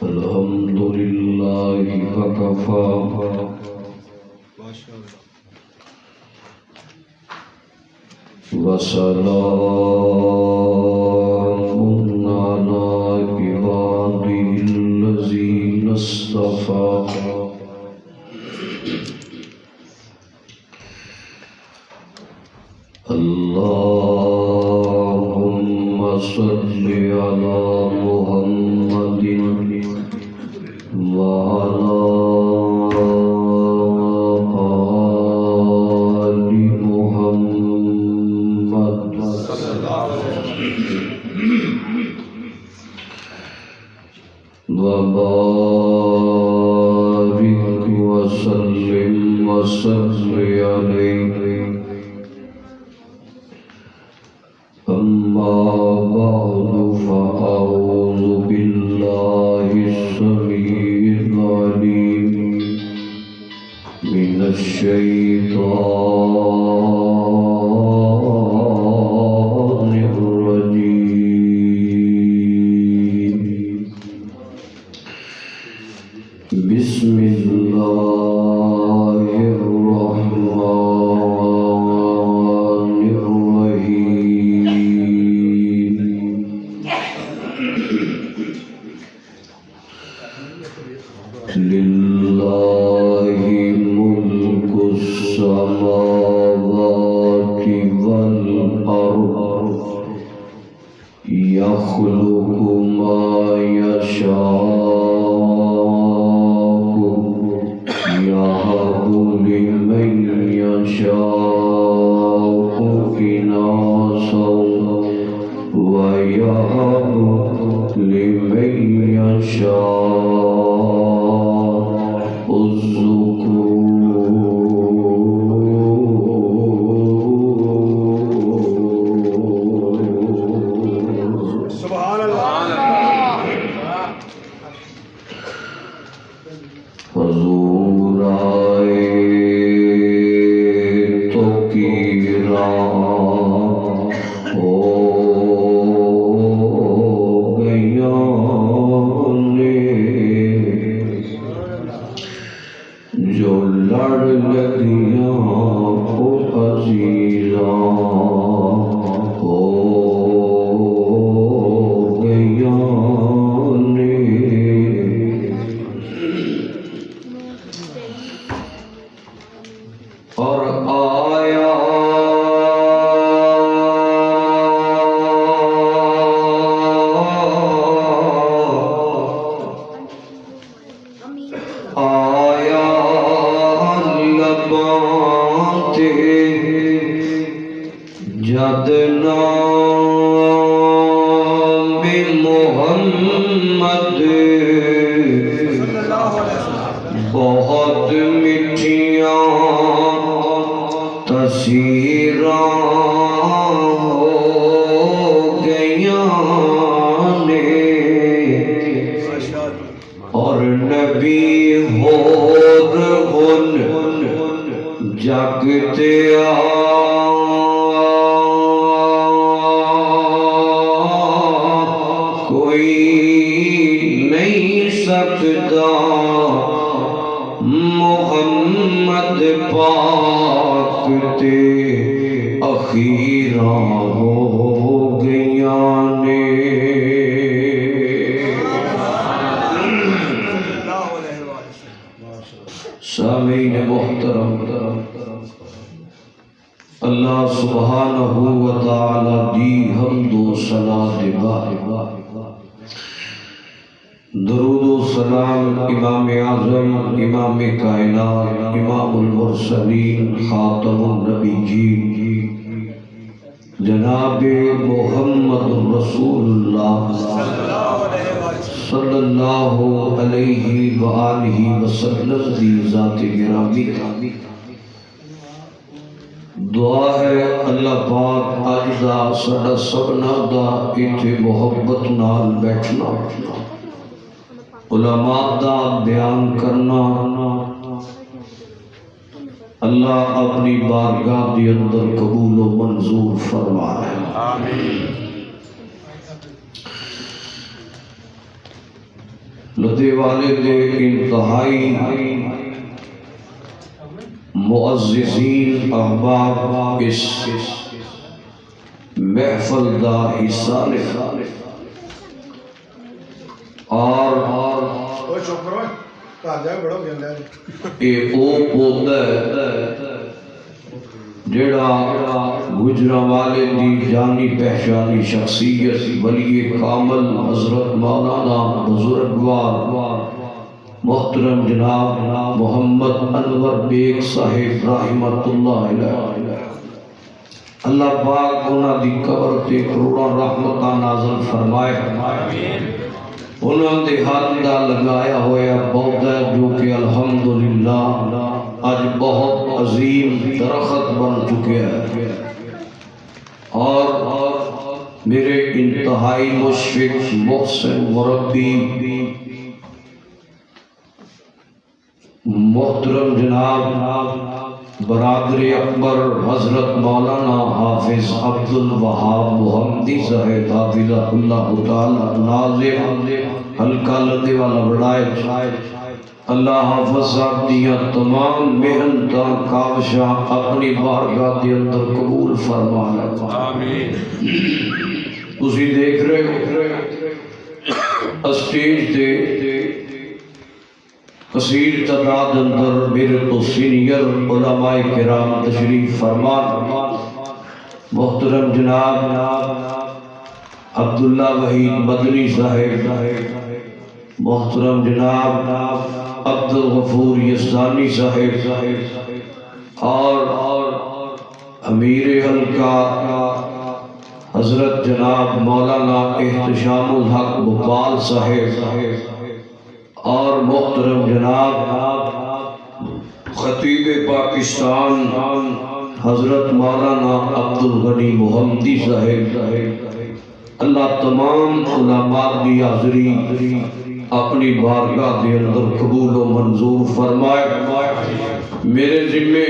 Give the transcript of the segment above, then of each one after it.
الحمد لله وكفى وسلام على عباده الذين اصطفى اللهم صل على محمد وعلى آل محمد وبارك وسلم وصل عليه. أما بعد فأعوذ بالله السميع العليم من الشيطان الرجيم. بسم الله الرحمن الرحيم. لله ملك السماوات والأرض يخلق ما يشاء يهب لمن يشاء إناثا ويهب لمن يشاء حضور آئے تو کیرا ہو گیا نے جو لڑ لگیاں کو عزیزاں ہو گیا نے. اور آیا لباں تے جد نام محمد بہت میٹھیاں تسیراں ہو گئیاں نے اور نبی ہور ہن جگتے کوئی نہیں سکتا محمد پاک تے اخیراں ہو گیاں نے. سامعین محترم، اللہ سبحانہ و تعالی دی حمد و ثنا دے بعد درود و سلام امام اعظم، امام کائنات، امام المرسلین، خاتم النبیین جناب محمد رسول اللہ صلی اللہ علیہ وآلہ وسلم دی ذات گرامی کا دعا ہے اللہ پاک آج دا سڑا سبنا دا ایتھے محبت نال بیٹھنا، علماء دا بیان کرنا، اللہ اللہ اپنی بارگاہ کے اندر قبول و منظور فرمائے آمین۔ لدے والے دے انتہائی معززین احباب اس محفل دا حصہ لے اور اے او پودا ہے جڑا گجرانوالے دی جانی پہچانی شخصیت ولی کامل حضرت مولانا بزرگوار محترم جناب محمد انور بیگ صاحب رحمت اللہ علیہ، اللہ پاک انہاں دی قبر تے کروڑاں رحمتاں نازل فرمائے، انہاں دے ہاتھ دا لگایا ہویا پودا جو کہ الحمدللہ آج بہت عظیم درخت بن چکے ہیں، اور میرے انتہائی مشفق محسن مربی محترم جناب برادر اکبر حضرت مولانا حافظ عبد الوہاب محمدی صاحب حافظہ اللہ تعالی ناظم حلقہ لدے والا بڑھائے، اللہ حافظ صاحب دیا تمام محنتاں کاوشاں اپنی بارگاہ کے اندر قبول فرمانا آمین۔ تسی دیکھ رہے ہو اسٹیج تے کثیر تعداد اندر میرے تو سینئر علماء کرام تشریف فرمان، محترم جناب عبداللہ وحید مدنی صاحب، محترم جناب عبد الغفور یزدانی صاحب، اور امیر حلقہ حضرت جناب مولانا احتشام الحق بھوپال صاحب، اور محترم جناب خطیب پاکستان حضرت مولانا عبد الغنی محمدی صاحب، اللہ تمام علماء کی حاضری اپنی بارگاہ کے اندر قبول و منظور فرمائے۔ میرے ذمے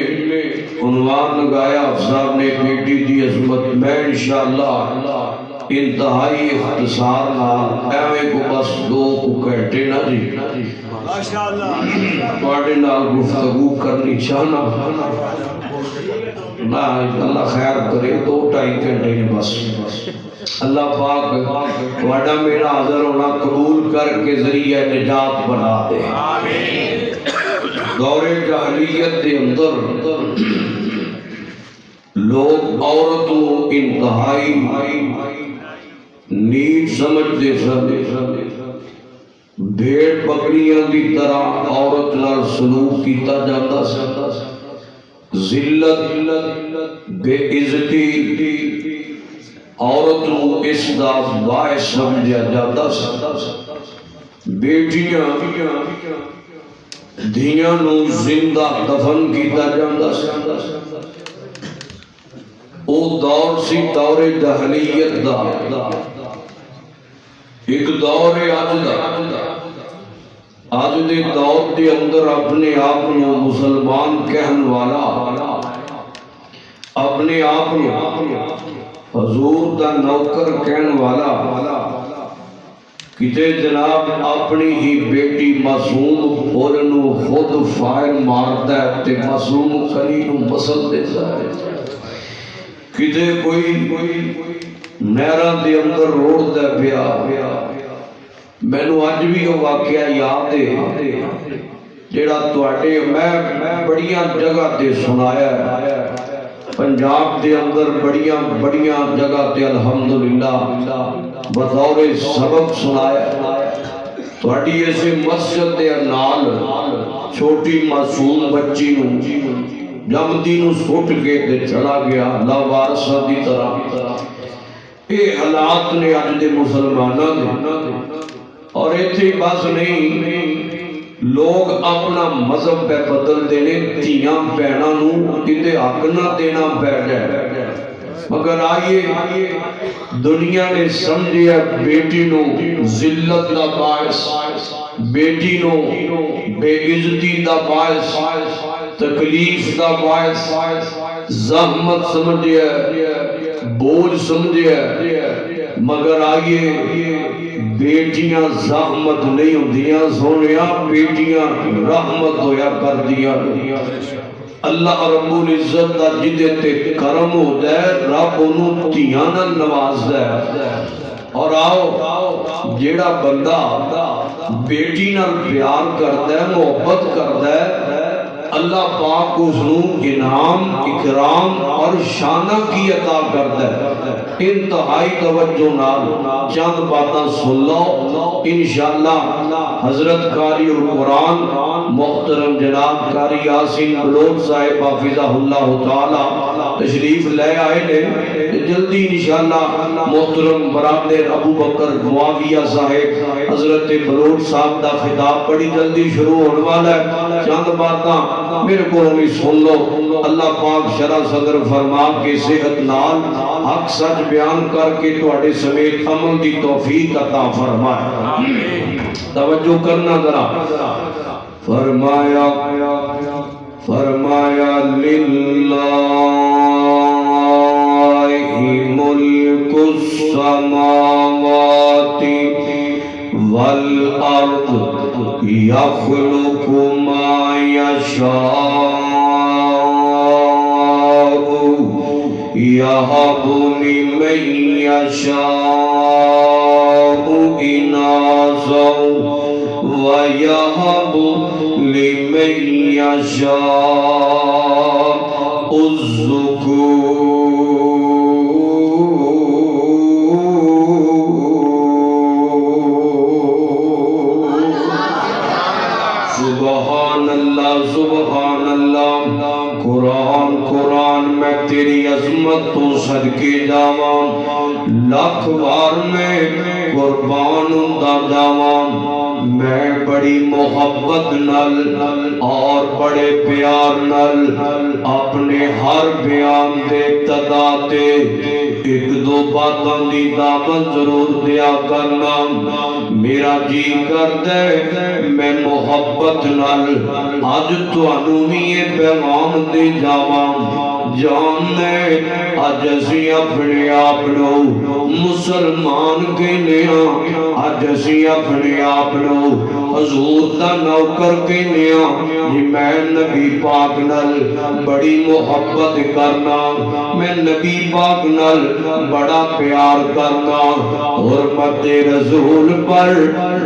عنوان لگایا صاحب نے بیٹی دی عظمت، میں انشاءاللہ انتہائی اختصار نال ایویں کو بس دو کو کہتے نا جی تواڈے نال گفتگو کرنی چاہنا نا، اللہ خیر کرے 2-2.5 گھنٹے نے بس، اللہ پاک تواڈا میرا حاضر ہونا قبول کر کے ذریعہ نجات بنا دے۔ دور جاہلیت دے اندر لوگ عورتوں انتہائی نیچ سمجھتے سن، بھیڑ بکریاں دی طرح عورت نال سلوک کیتا جاتا سا، ذلت بے عزتی عورت نو اس دا باعث سمجھا جاتا سا، بیٹیاں دھیاں نو زندہ دفن کیتا جاتا سا۔ او دور سی دور جاہلیت دا، ایک دور آج دے دور دے اندر اپنے آپ نو مسلمان کہن والا، اپنے آپ نو حضور دا نوکر کہن والا، کتے جناب اپنی ہی بیٹی معصوم پورنو خود فائر مارتا ہے تے معصوم کلی نو مسل دیتا ہے، کتے کوئی نہران دے اندر روڑ دے پیا۔ میں نو آج بھی وہ واقعہ یاد ہے جیڑا تواڈے میں بڑیاں جگہ تے سنایا ہے، پنجاب دے اندر بڑیاں جگہ تے الحمدللہ بطور سبب سنایا۔ تواڈی ایسے مسجد دے نال چھوٹی معصوم بچی نو جمدی نو سٹ کے تے چلا گیا لاوارثہ دی طرح۔ یہ حالات نے اج دے مسلماناں دے، اور ایتھے بس نہیں، لوگ اپنا مذہب پہ بدل دینے، دھیاں بہناں نو کتے حق نہ دینا پہ جائے، مگر آئیے دنیا نے سمجھیا بیٹی نو ذلت دا باعث، بیٹی نو بے عزتی دا باعث، تکلیف دا باعث زحمت سمجھیا بوجھ سمجھیا مگر آئیے بیٹیاں زحمت نہیں ہوندیاں سونیا بیٹیاں رحمت ہویا کر دیا اللہ رب العزت دا جدے تے کرم ہو جائے رب انہوں تیاں نال نواز دے اور آؤ جیڑا بندہ بیٹی نال پیار کرتا ہے محبت کرتا ہے اللہ پاک اس نو انعام اکرام اور شانہ کی عطا کرتا ہے انتہائی توجہ نال چند باتاں سن لو انشاءاللہ حضرت قاری القرآن محترم جناب قاری یاسین بلوچ صاحب حافظہ اللہ تعالی تشریف لے آئے نے جلدی انشاءاللہ محترم برادر ابو بکر معاویہ صاحب حضرت بلوچ صاحب دا خطاب بڑی جلدی شروع ہونے والا ہے چند باتاں میرے کو ہمیں سن لو اللہ پاک شرح صدر فرما کے صحت نال حق سچ بیان کر کے تواڈے سمیت عمل دی توفیق عطا فرمائے توجہ کرنا ذرا فرمایا للہ ملک السماوات والارض یخلق ما یشاء یہب لمن یشاء اناثا ویہب لمن یشاء الذکور سبحان اللہ قرآن میں تیری عظمت تو صدقے جاواں لاکھ بار میں قربان ہوندا جاواں میں بڑی محبت نال اور بڑے پیار نال اپنے ہر بیان دے ابتدا تے ایک دو باتاں دی دعوت ضرور دیا کرنا میرا جی کردا ہے میں محبت نال اج تانوں وی یہ پیغام دے جاواں جاننے اج اسی اپنے آپ مسلمان کہنے ہاں اج اسی اپنے آپ حضور دا نوکر کہنے ہاں جی میں نبی پاک نال بڑی محبت کرنا میں نبی پاک نال بڑا پیار کرنا حرمت رسول پر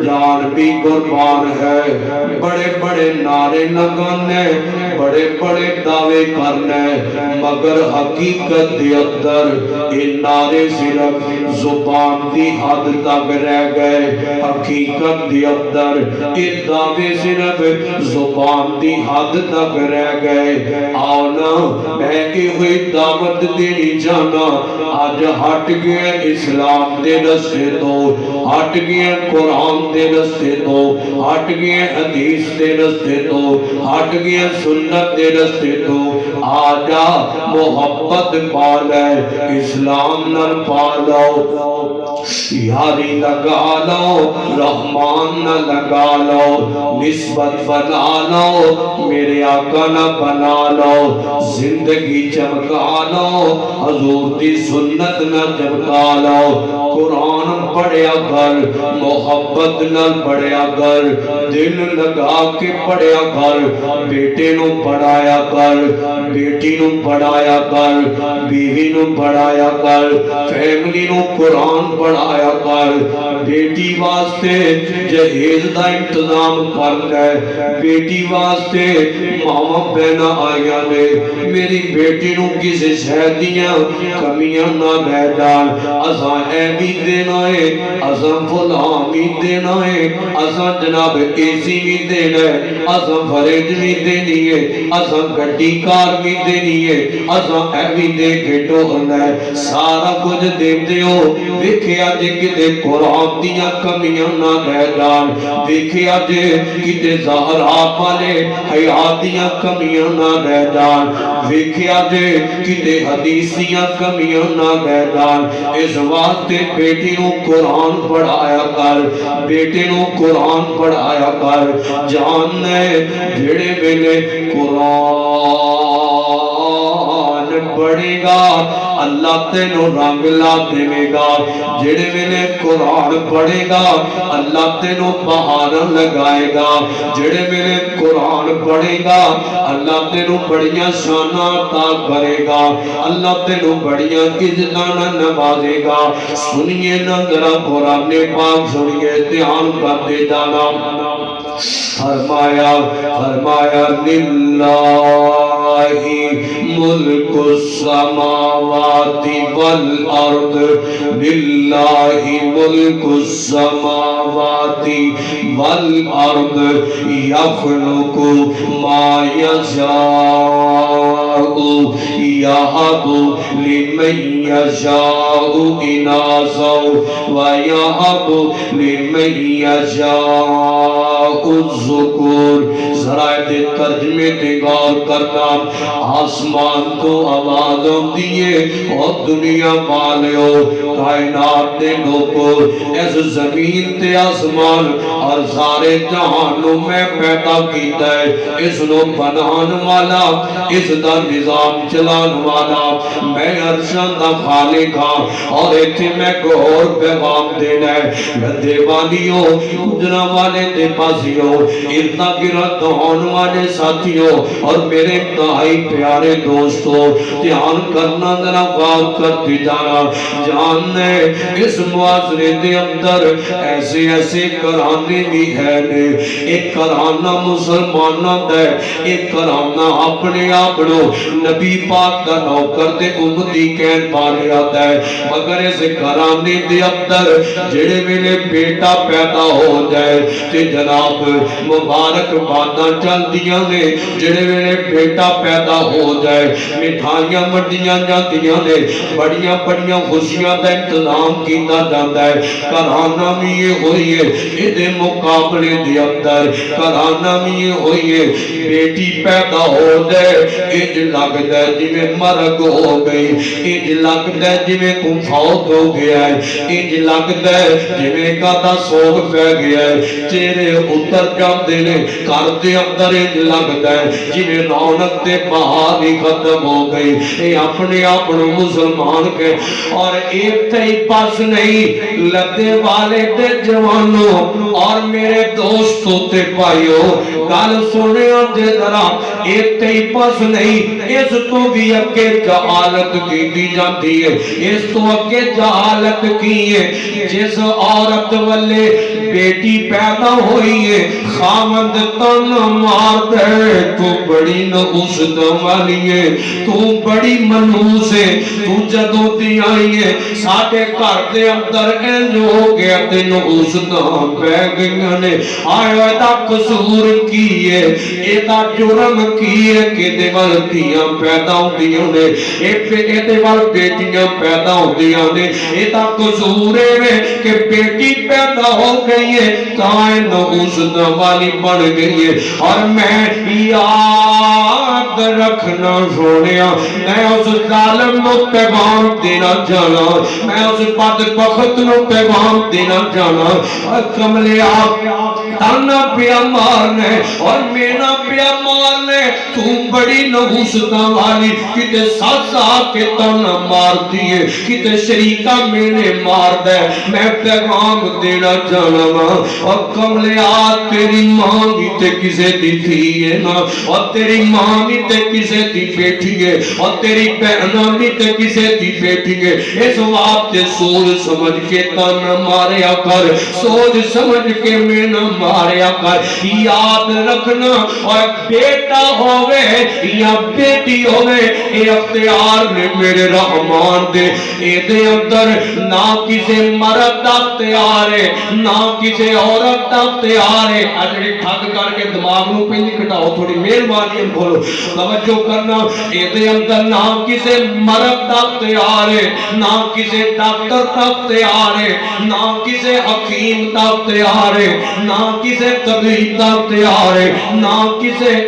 جان بھی قربان ہے بڑے بڑے نعرے لگانے بڑے بڑے دعوے کرنے مگر حقیقت دے اندر یہ نعرے صرف زبان دی حد تک رہ گئے حقیقت دے اندر یہ دعوے صرف زبان دی حد تک رہ گئے آؤ نا میں کی ہوئی دعوت دینی جانا آج ہٹ گئے اسلام دے رستے تو ہٹ گئے قرآن دے رستے تو ہٹ گئے حدیث دے رستے تو ہٹ گئے سنت دے رستے تو آجا محبت پالے اسلام نر پالو یاری لگا لو رحمان نہ لگا لو نسبت بنا لو میرے آقا نہ بنا لو زندگی چمکا لو حضور دی سنت نہ چمکا لو قرآن پڑھیا کر محبت نہ پڑھیا کر دل لگا کے پڑھیا کر بیٹے نو پڑھایا کر بیٹی نو پڑھایا کر بیوی نو پڑھایا کر فیملی نو قرآن پڑھایا کر بیٹی واسطے جہیز دا انتظام کر ہے بیٹی واسطے ماما بہنا آیا نے میری بیٹی نو کسی شہدیاں کمیاں نہ رہ جان اساں اے بھی دینا ہے اساں فلان بھی دینا ہے اساں جناب ایسی بھی دینا ہے اساں فریج بھی دینی ہے اساں گھٹی کار بھی دینی ہے اساں اے بھی دے کے ٹوہنا ہے سارا کچھ دے دیو دیکھیا جے کتے قرآن دیاں کمیاں نہ رہ جان دیکھیا جے کتے زہرات والے حیات دیاں کمیاں نہ رہ جان دیکھیا جے کتے حدیث دیاں کمیاں نہ رہ جان اس واسطے بیٹی نو قرآن پڑھایا کر، بیٹے نو قرآن پڑھایا کر۔ جان نے جڑے ویلے قرآن پڑھے گا اللہ تینو رنگ لا دے گا، جڑے ویلے قرآن پڑھے گا اللہ تینو بہار لگائے گا، جڑے ویلے قرآن پڑھے گا اللہ تینو بڑیاں شاناں عطا کرے گا، اللہ تینو بڑیاں عزتاں نوازے گا۔ سنیے نا ذرا قرآن پاک سنیے، دھیان کرتے جانا۔ فرمایا للہ ملک السماوات والارض، للہ ملک السماوات والارض، یخلق ما یشاء، یہب لمن یشاء اناثا ویہب لمن یشاء الذکور۔ ذرائع ترجمے تے غور کرنا۔ آسمان تو آواز ہوتی ہے اور دنیا والیو کائنات دے لوگو، اس زمین تے آسمان اور سارے جہانوں میں پیدا کیتا ہے، اس نو بنان والا، اس دا نظام چلان والا میں عرشاں دا خالق ہاں۔ اور ایتھے میں کو اور پیغام دینا ہے، دیوانیوں گجرا والے دے پاسیوں، اردا گرد ہون والے ساتھیوں اور میرے انتہائی پیارے دوستوں، دھیان کرنا ذرا غور کرتے جانا۔ جان نے اس معاشرے دے اندر ایسے ایسے کرانے بھی ہے نے، ایک کرانا مسلمانوں دا ہے، ایک کرانا اپنے آپنوں نبی پاک کا نوکر تے امتی کہن پانے آتا ہے، مگر اس کرانے دے اندر جڑے میرے بیٹا پیدا ہو جائے تے جناب مبارک باتاں چل دیاں نے، جڑے میرے بیٹا پیدا ہو جائے مٹھائیاں منڈیاں جاندیاں نے، بڑیاں بڑیاں خوشیاں دا انتظام کیتا جاتا ہے۔ کرانا بھی یہ ہوئی ہے، ادھے مقابلے دے اندر کرانا بھی یہ ہوئی ہے، بیٹی پیدا ہو جائے اج لگتا ہے جی میں مرگ ہو گئی، اج لگتا ہے جی میں کم فوت ہو گیا ہے، اج لگتا ہے جی میں کاتا سوگ پہ گیا ہے، چہرے اتر جاندے نے، کر دے اندر اج لگتا ہے جی میں رونق تے بہار ہی ختم ہو گئی۔ اے اپنے اپنے مسلمان کے اور ایک تھی پاس نہیں، لدے والے تے جوانوں اور میرے دوستوں تے پائیو گال سنے دے ذرا، ایک تھی پاس نہیں، اس تو بھی اکے جہالت کی دی جاتی ہے، اس تو اکے جہالت کی ہے، جس عورت والے بیٹی پیدا ہوئی ہے خامد تن مار دے، تو بڑی نحوست والی ہے، تو بڑی منحوس ہے، تو جدوں دی آئی ہے ساٹھے گھر دے اندر انج ہو گیا تے نحوستاں پہ گئیاں نے، آیا دا قصور کی ہے، ایدہ جرم کی ہے کہ دے والدیاں پیدا ہوندیاں نے، ایدے وال بیٹیاں پیدا ہوندیاں نے، ایدہ قصور ہے کہ بیٹی پیدا ہو گئی ہے تائیں نحوستاں والی بن گئی ہے۔ اور میں یاد رکھنا سونیا، میں اس ظالم نو پیغام دینا جانا، میں اس بدبخت نو پیغام دینا جانا، کملے آپ تانا پیا مارنے اور مینا پیا مارنے، تو بڑی نحوستاں والی کتے سازا کے تانا مار دیئے، کتے شریکہ مینے مار دے، میں پیغام دینا جانا اور کملے آپ تیری ماں بھی تے کسے دی تھی ہے نا، اور تیری ماں بھی تے کسے دی بیٹھی ہے، اور تیری بہنہ بھی تے کسے دی بیٹھی ہے، اس وقت سوچ سمجھ کے تانا ماریا کر، سوچ سمجھ کے میں نہ ماریا کر، یاد رکھنا اور بیٹا ہوئے یا بیٹی ہوئے اے اختیار نے میرے رحمان دے، اے دے اندر نہ کسے مرد دا اختیار ہے نہ کسے عورت دا اختیار ہے۔ اجڑی ٹھگ کر کے دماغ نو پہ نہیں کٹاؤ، تھوڑی مہربانی بولو توجہ کرنا، اے دے اندر نہ کسے مرد دا اختیار ہے نہ کسے ڈاکٹر دا اختیار ہے نہ کسے حکیم دا اختیار ہے نہ کسے طبیب دا اختیار ہے نہ کسے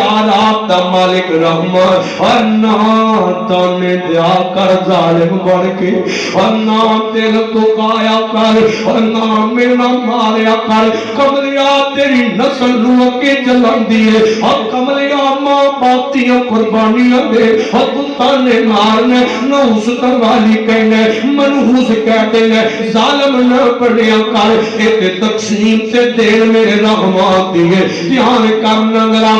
آلات دا مالک رحمت اور نہ تانے دیا کر ظالم بڑھ کے اور نہ دل دکھایا کر اور نہ میرا ماریا کر کملیا تیری نسل نو اگے چلان دیے اور کملیا ماں باپتیاں قربانیاں دے اور تانے مارنے نوس تروالی کہنے منحوس کہتے ہیں ظالم نہ پڑھیا کر ایک تقسیم سے دیر میرے رحمات دیے دھیان کرنا ذرا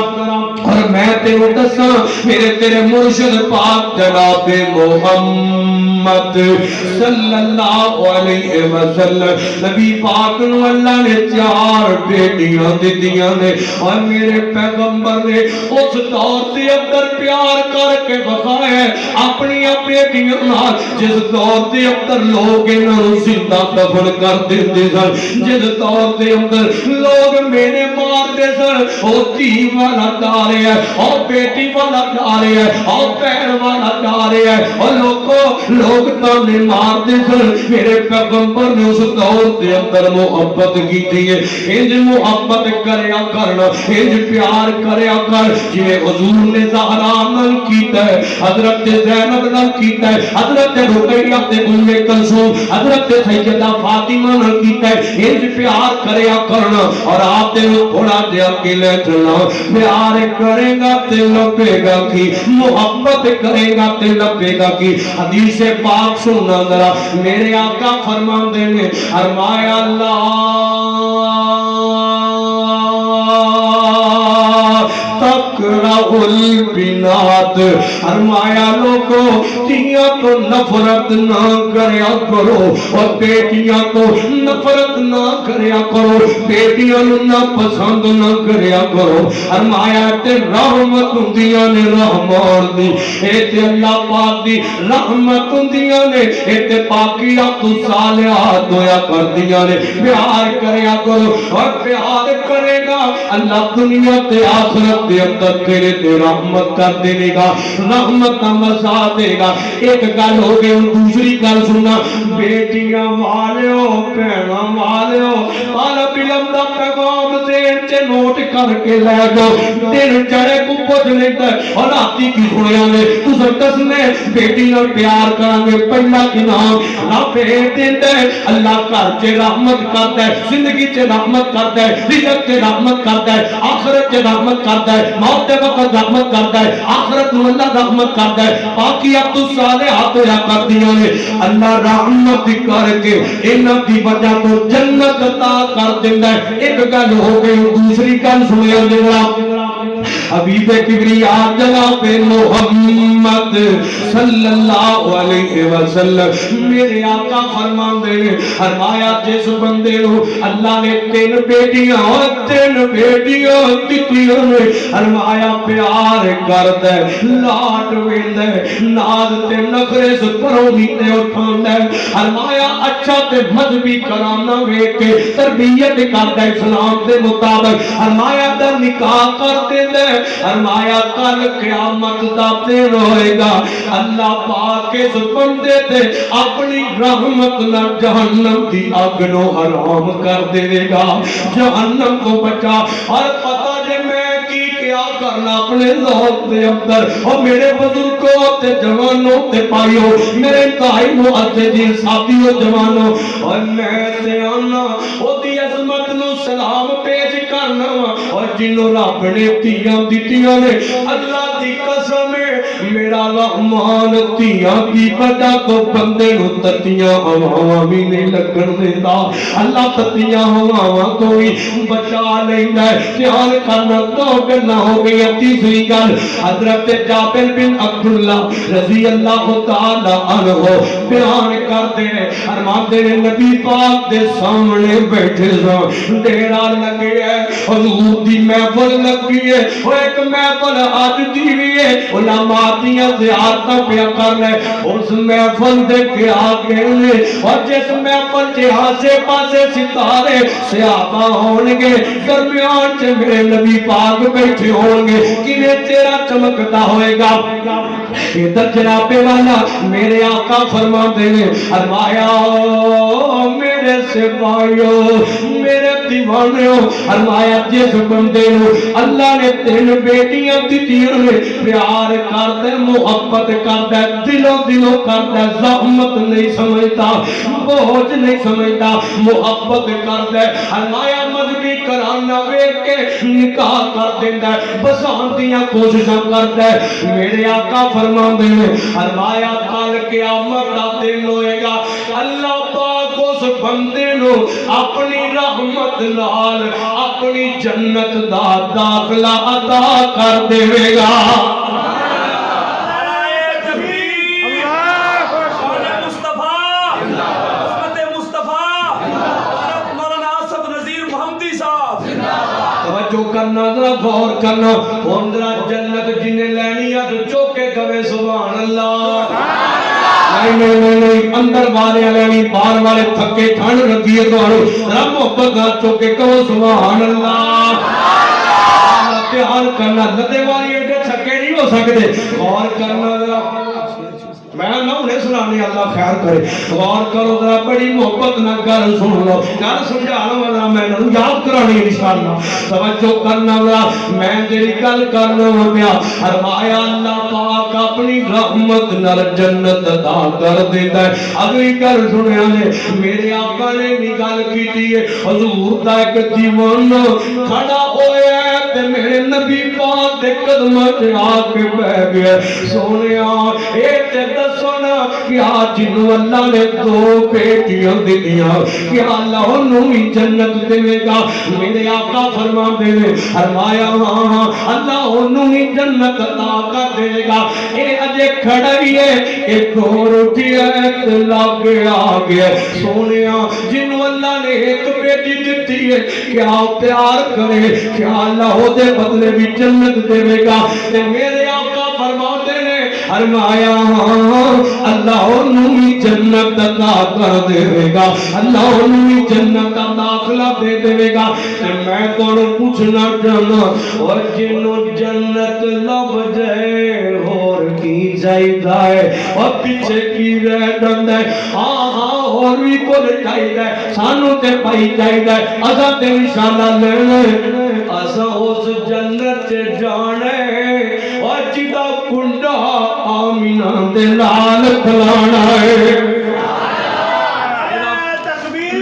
اور میں تیرے دساں میرے تیرے مرشد پاک جناب محمد صلی اللہ علیہ وسلم نبی پاک نو اللہ نے 4 بیٹیاں دیتیاں نے اور میرے پیغمبر نے اس دور دے اندر پیار کر کے بخایا اپنی بیٹیاں نال جس دور دے اندر لوگ انہوں زندہ دفن کر دیندے سن جس دور دے اندر لوگ میرے مار دے سن او تھی والا ڈارے ہے اور بیٹی والا ڈارے ہے اور پیر والا ڈارے ہے اور لوگ تانے مار دے سن میرے پیغمبر نے اس دور دے اندر محبت کی تھی انج محبت کریا کرنا انج پیار کریا کر جویں حضور نے زہرا نال کیتا ہے حضرت زینب نال کیتا ہے حضرت رقیہ تے ام کلثوم حضرت سیدہ فاطمہ نال کیتا ہے انج پیار کریا کرنا اور آپ تے تھوڑا دیا کے لے چلا پیار کرے گا تے لبے گا کی محبت کرے گا تے لبے گا کی حدیث پاک سننا ذرا میرے آقا فرماندے نے فرمایا تکرہ البنات فرمایا لوگوں تیاں تو نفرت نہ کریا کرو اور بیٹیاں تو نفرت نہ کریا کرو بیٹیاں نہ پسند نہ کریا کرو فرمایا تے رحمت ہوندیاں نے رحمان دی اے تے اللہ پاک دی رحمت ہوندیاں نے اے تے پاکیات صالحات ہویا کردیاں نے پیار کریا کرو اور پیار کرے گا اللہ دنیا تے آخرت دے اندر تیرے تے رحمت کر دے گا رحمت کا مسا دے گا ایک گل ہو گئی دوسری گل سننا بیٹیاں والیو پہنا والیو طالب علم دا پیغام دین چے نوٹ کر کے لے جو دن چڑے کو پوچھ لیتا ہے اور آتی کی سنیا نے تو دس نے بیٹی نہ پیار کرانگے پہلا کی نام رب دیتا ہے اللہ کر چے رحمت کرتا ہے زندگی چے رحمت کرتا ہے رزق چے رحمت کرتا ہے آخرت چے رحمت کرتا ہے موت دے وقت رحمت کرتا ہے آخرت نو اللہ رحمت کرتا ہے باقیات صالحات ہویا کر دیا نے اللہ رحمت کر کے انہاں دی وجہ تو جنت عطا کر دیندا ہے ایک گل ہو گئی دوسری گل سنیا جناب حبیب کبریا جناب محمد صلی اللہ علیہ وسلم میرے آقا فرماندے نے فرمایا جس بندے نو اللہ نے 3 بیٹیاں اور 3 بیٹیاں دتیاں نے فرمایا پیار کردا ہے لاڈ ویندا ہے ناز تے نخرے سے پروں تے اٹھاندا ہے فرمایا اچھا تے مذہبی کرانا ویکھ کے تربیت کردا ہے اسلام دے مطابق فرمایا در نکاح کر دیندا ہے فرمایا کل قیامت دا دن ہوئے گا اللہ پاک اس بندے تے اپنی رحمت نہ جہنم دی اگ نو حرام کر دے گا جہنم کو بچا اور پتہ جے میں کی کیا کرنا اپنے ذوق دے اندر اور میرے بزرگوں تے جوانوں تے پائیوں میرے انتہائی معززین ساتھیوں جوانوں اور میں تے آنا او دی عظمت نو سلام پیش کرنا اور جنہوں رب نے تیاں دیتیاں نے اللہ دی قسم ہے میرا رحمان تیاں دی بجا تو بندے نو تتیاں ہواواں بھی نہیں لگن دیتا اللہ تتیاں ہواواں تو ہی بچا لینا ہے دھیان کرنا تو کرنا ہو گئی تیسری گل حضرت جابر بن عبداللہ رضی اللہ تعالی عنہ بیان کرتے ہیں فرماتے ہیں نبی پاک دے سامنے بیٹھے سن ڈیرا لگے ہے حضور دی محفل لگی ہے اور ایک محفل آج دی ہوئی ہے علماء دیاں زیارتاں پیا کر رہے اس محفل دے کے آگے لے اور جس محفل جہاں سے پاسے ستارے صحابہ ہونگے درمیان سے میرے نبی پاک بیٹھے ہونگے کنہیں تیرا چمکتا ہوئے گا ادھر جناب والا میرے آقا فرما دے فرمایا میرے سپاہیوں میرے دیوانے ہو فرمایا جس بندے نو اللہ نے 3 بیٹیاں دتیاں نے پیار کردا محبت کردا دلوں کردا زحمت نہیں سمجھتا بوجھ نہیں سمجھتا محبت کردا فرمایا مذہبی گھرانہ ویکھ کے نکاح کر دیندا بسان دیاں کوششاں کردا میرے آقا فرماندے نے فرمایا کل قیامت دا دن ہوئے گا اللہ پاک اس بندے نو اپنی رحمت نال اپنی جنت دا داخلہ عطا کر دے گا جو کرنا ذرا غور کرنا اندرا جنت جنہیں لینی ہے تو چوکے گوے سبحان اللہ نہیں اندر والے لینی بار والے تھکے ٹھنڈ لگی ہے تو رب محبت نہ چوکے گوے سبحان اللہ پیار کرنا لدے والی ایڈے تھکے نہیں ہو سکتے غور کرنا ذرا میں نہ انہیں سنانی اللہ خیر کرے غور کرو ذرا بڑی محبت نہ گل سن لو گل سمجھانا والا میں نے یاد کرانی انشاءاللہ توجہ کرنا والا میں جڑی گل کرنا پیا فرمایا اللہ پاک اپنی رحمت نال جنت عطا کر دیتا ہے اگلی گل سنیا نے میرے آقا نے بھی گل کیتی ہے حضور دا ایک دیوانہ کھڑا ہویا ہے تے میرے نبی پاک دے قدماں تے آ کے بیٹھ گیا سونیا اے تے دسونا کیا جنوں اللہ نے 2 بیٹیاں دتیاں کیا اللہ انہوں بھی جنت دے گا میرے آقا فرماندے نے فرمایا ہاں اللہ انہوں بھی جنت عطا کر دے گا اے اجے کھڑا ہی ہے ایک اور اٹھیا تے لگ آ گیا سونیا جنوں اللہ نے ایک بیٹی دتی ہے کیا پیار کرے کیا اللہ او دے بدلے بھی جنت دے گا تے میرے آقا فرماتے نے فرمایا اللہ انہوں بھی جنت عطا کر دے گا اللہ انہوں بھی جنت کا داخلہ دے گا میں تمہیں پوچھنا چاہنا اور جنوں جنت لب جائے اور کی چاہیے اور پیچھے کی رہ جاتا ہے ہاں اور بھی کچھ چاہیے سانو تے پائی چاہیے اسا تے انشاءاللہ لینے اسا اس جنت تے جانے اور جدا کنڈا آمینہ دے لال کھلانا ہے تکبیر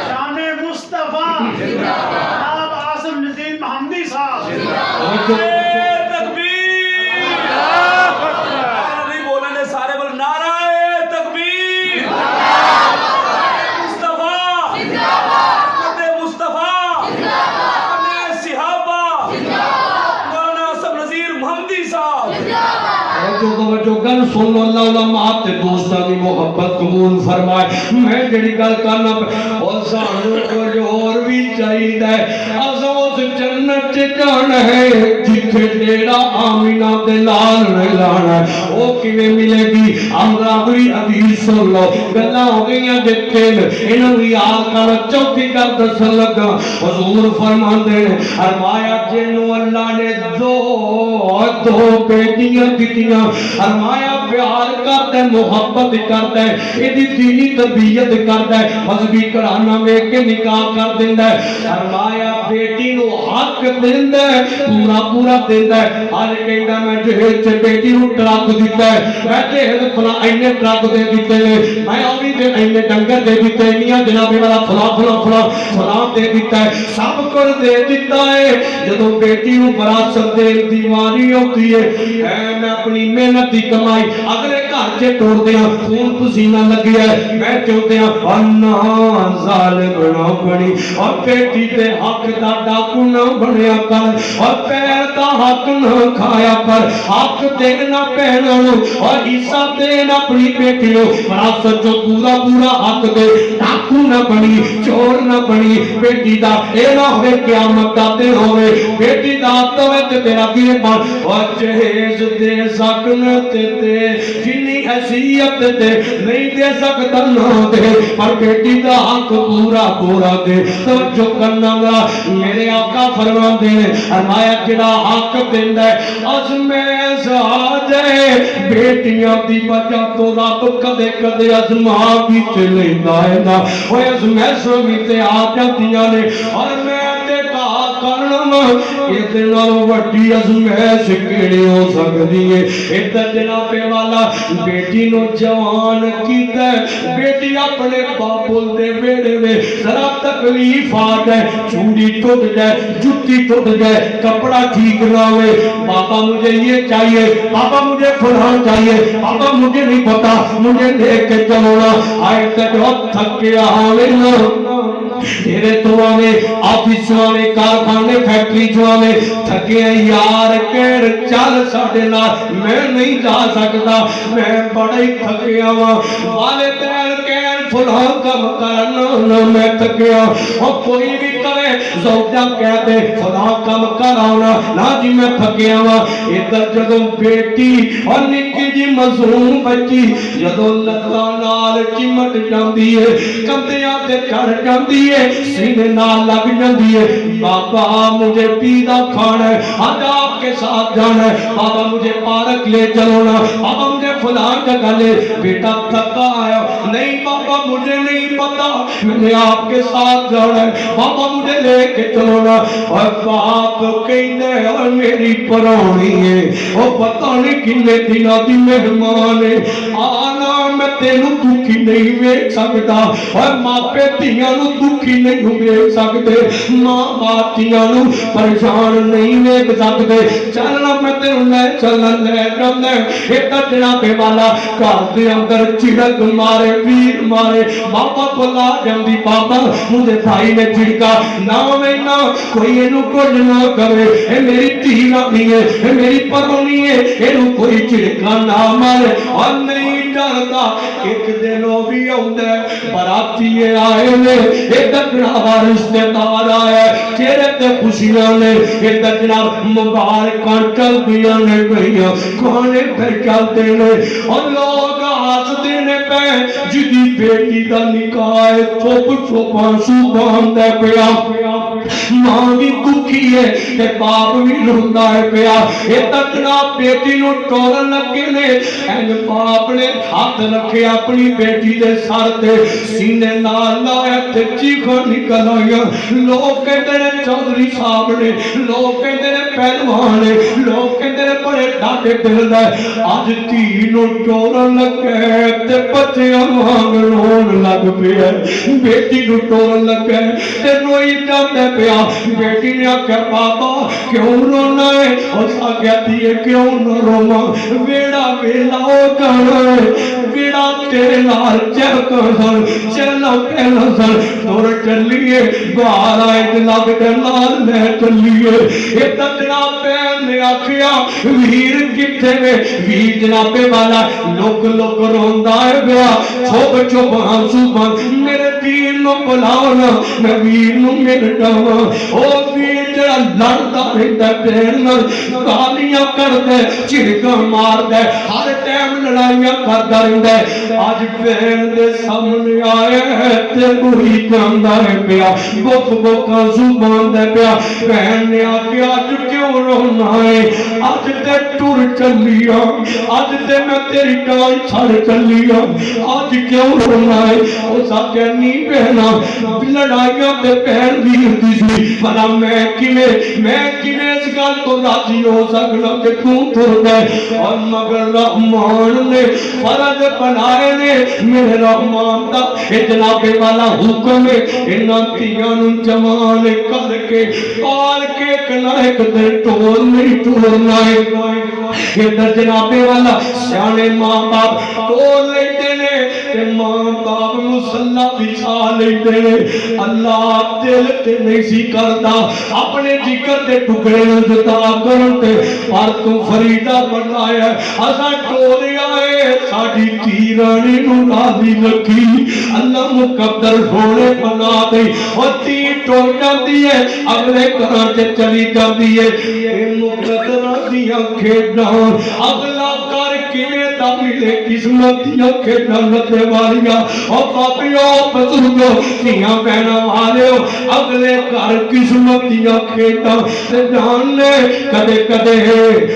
شان مصطفیٰ جناب عاصم نظیر محمدی صاحب جو گل سن اللہ علماء تے دوستاں دی محبت قبول فرمائے میں جڑی گل کرنا اور سانو کچھ اور بھی چاہیے اساں اس جنت چ جانا ہے جتھے ڈیرا آمینہ دے لال نے لانا ہے او کیویں ملے گی امراوی حدیث سن لو گلاں ہو گئیاں جے تین انہاں دی آ کر چوتھی گل دسن لگا حضور فرماندے نے فرمایا جنوں اللہ نے دو بیٹیاں دتیاں فرمایا پیار کرتا ہے محبت کرتا ہے ایدی دینی تربیت کرتا ہے مذہبی گھرانہ میں کے نکاح کر دیندا ہے فرمایا بیٹی نو حق دیندا ہے پورا دیندا ہے ہر کہندا میں جہیز تے بیٹی نو ٹرک دتا ہے میں جہیز فلاں اینے ٹرک دے دتے نے میں اوی تے اینے ڈنگر دے دتے انیاں جناب والا فلاں دے دتا ہے سب کچھ دے دتا ہے جدوں بیٹی نو وراثت دے دیوانی ہوتی ہے میں اپنی محنت دی کمائی اگلے گھر چ ٹوڑ دیاں خون پسینہ لگیا ہے میں چاہتے ہیں انا ظالم نہ بنی اور بیٹی تے حق دا ڈاکو نہ بنیا کر اور پیر دا حق نہ کھایا کر حق دینا پہنوں اور حصہ دینا اپنی بیٹی نو وراثت جو پورا حق دے ڈاکو نہ بنی چور نہ بنی بیٹی دا اے نہ ہوئے قیامت دا تے ہوئے بیٹی دا توے تے تیرا گریبان اور جہیز دے سکنے تے جنی حیثیت دے نہیں دے سکتا نہ دے پر بیٹی دا حق پورا دے توجہ کرنا گا میرے آقا فرماندے نے فرمایا جڑا حق دیندا ہے ازمائش آ جائے بیٹیاں دی وجہ تو رب کدے کدے ازما بھی تے لیندا ہے نا او ازمائش بھی تے آ جاندیاں نے اور میں تے کہا کرنا ادھے نال وڈی ازمائش کیڑی ہو سکدی ہے ادھر جناب والا بیٹی نو جوان کیتا ہے بیٹی اپنے بابل دے بیڑے میں ذرا تکلیف آ جائے چوڑی ٹوٹ جائے جوتی ٹوٹ جائے کپڑا ٹھیک نہ ہوئے پاپا مجھے یہ چاہیے پاپا مجھے فلان چاہیے پاپا مجھے نہیں پتا مجھے دیکھ کے چلو نا آئے تک تھک کے آوے نا تیرے تو آوے آفیسوں میں کارخانے فیکٹری جو آوے تھکے یار کہر چل ساڑھے نال میں نہیں جا سکتا میں بڑا ہی تھکے آوا والے تیر کہر فلان کم کرنا میں تھکے آوا اور کوئی بھی کرے زوجہ کہتے فلان کم کراؤنا نا جی میں تھکے آوا ادھر جدوں بیٹی اور نکی جی مظلوم بچی جدوں لتا نال چمٹ جاندی ہے کندیاں تے چڑھ جاندی ہے سینے نال لگ جاندی ہے بابا مجھے پیدا کھانا ہے آج آپ کے ساتھ جانا ہے بابا مجھے پارک لے چلو نا بابا مجھے فلان جگہ لے بیٹا تھکا آیا نہیں بابا مجھے نہیں پتا میں نے آپ کے ساتھ جانا ہے بابا مجھے لے کے چلو نا اور باپ کہنے اور میری پرونی ہے وہ پتہ نہیں کنے دنوں دی مہمان ہے آنا میں تینوں دکھی نہیں ویکھ سکتا اور ماپے دھیاں نو دکھی نہیں ویکھ سکتے ماں باپ دھیاں نو پریشان نہیں ویکھ سکتے چلنا میں تینوں لے چلنا لے جانا ایک جناب والا گھر دے اندر چڑک مارے ویر مارے بابا کو لا جاندی بابا مجھے بھائی نے چھڑکا نہ میں نہ کوئی اینو کچھ نہ کرے اے میری دھی رانی ہے اے میری پرونی ہے اینو کوئی چھڑکا نہ مارے اور نہیں ڈرتا ایک دن وہ بھی آؤندا ہے باراتی آئے نے ایک جناب رشتہ دار آیا چہرے تے خوشیاں نے ایک جناب مبارکاں چل دیاں نے گئیاں کھانے پہ چلتے نے اور لوگ ہسدے نے پہ جدی بیٹی دا نکاح چپ چپ آنسو باندھے پیا ماں بھی دکھی ہے تے باپ بھی روندا ہے پیا اتنا بیٹی نو ٹورن لگے نے این باپ نے ہاتھ رکھے اپنی بیٹی دے سر تے سینے نال لایا تے چیخاں نکل آئیاں لوگ کہتے نے چودھری صاحب نے لوگ کہتے نے پہلوان نے لوگ کہتے نے بڑے ڈاٹے دل دے آج تینوں ٹورن لگے تے بچیاں وانگ رون لگ پیا بیٹی نو ٹورن لگے تے روئی جاندے پیا بیٹی نے آکھیا بابا کیوں رونا ہے اس آگیا دیئے کیوں نہ روما ویڑا ویلا ہو جانا ہے ویڑا تیرے نال چہکا سن چلنا پہنا سن دور چلیے باہر آئے جناب جنال لے چلیے اتنا جناب پہن نے آکھیا ویر کتے میں ویر جناب والا لوگ لوگ روندہ ہے بیا چھوپ چھوپ ہنسو بند میرے دین نو بلاونا میں ویر نو میرے ڈاما او ویر جڑا لڑتا رہتا بہن گالیاں کر دے چڑکا مار دے ہر ٹائم لڑائیاں کرتا رہتا ہے آج بہن دے سامنے آئے تے وہی جاندہ ہے پیا بک بکا زبان دے پیا بہن نے آگے آج کیوں رونا ہے آج تے ٹور چلیا آج تے میں تیری ٹائم چھڑ چلیا آج کیوں رونا ہے اس آگے نہیں بہنا لڑائیاں تے بہن بھی ہوتی سی بنا میں کیویں اس گل تو راضی ہو سکنا کہ تو دے اور مگر رحمان نے فرض بنائے نے میرے رحمان دا جناب والا حکم ہے انہاں تیاں نو جوان کر کے پال کے کنائک دے ٹول نہیں ٹولنا ہے ادھر جناب والا سیانے ماں باپ ٹول لیتے نے تے ماں باپ مسلح بچھا لیتے نے اللہ دل تے نہیں سی کرتا اپنے جگر دے ٹکڑے نو جدا کرتے پر تو فریدہ بنایا اساں ٹولے آئے ساڈی تیرانی نو راضی رکھی اللہ مقدر سونے بنا دے اور تیر ٹول جاتی ہے اگلے گھراں تے چلی جاتی ہے اے مقدراں دیاں کھیڈاں اگلا کر کیویں دا ملے قسمت دیاں کھیڈاں لتے والیاں او پاپیو بزرگو دھیاں بہناں والےو اگلے گھر قسمت دیاں کھیڈاں تے جاننے کدے کدے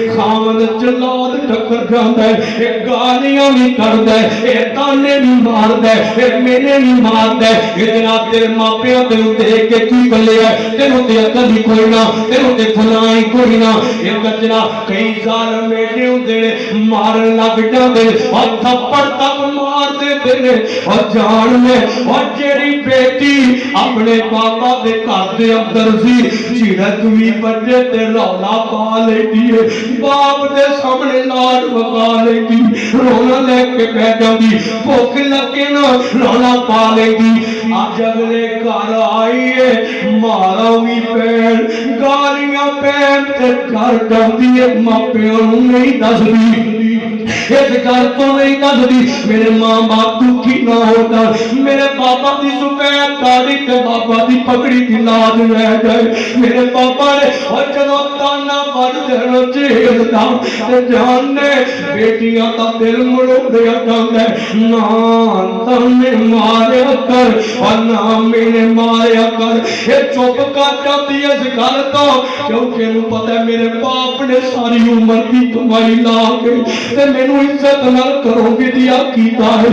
خاوند جلاد ٹکر جاندا ہے اے گالیاں بھی کردا ہے اے تانے بھی ماردا ہے اے مینے بھی ماردا ہے اے جناب تیرے ماپیاں تینوں دیکھ کے کی بلیا تینوں تے عقل ہی کوئی نہ تینوں تے فلاں ہی کوئی نہ اے کچرا کئی ظالم ایڈے ہوندے نے مارن لگ جاندے اور تھپڑ تک مار دیندے نے اور جان میں اور جیڑی بیٹی اپنے پاپا دے گھر دے اندر سی چڑک وی بجے تے رولا پا لیندی ہے باپ دے سامنے لاڈ وگا لیندی رونا لے کے بیٹھ جاندی بھوک لگے نا رولا پا لیندی اج اگلے گھر آئی ہے مارا وی پین گالیاں پین تے گھر جاندی ہے ماپیاں نوں نہیں دسدی اس گھر تو نہیں دسدی میرے ماں باپ دکھی نہ ہوتا میرے پاپا دی سفید داڑھی تے بابا دی پگڑی دی لاج رہ جائے میرے پاپا نے اور جدو تانا بڑھ دینا جیل دا تے جاننے بیٹیاں دا دل مڑو دیا جاندے نہ تانے ماریا کر اور نہ میرے ماریا کر یہ چپ کر جاتی ہے اس گھر تو کیونکہ انہوں پتہ ہے میرے باپ نے ساری عمر کی کمائی لا کے تے مینوں عزت نال کرو گے دیا کیتا ہے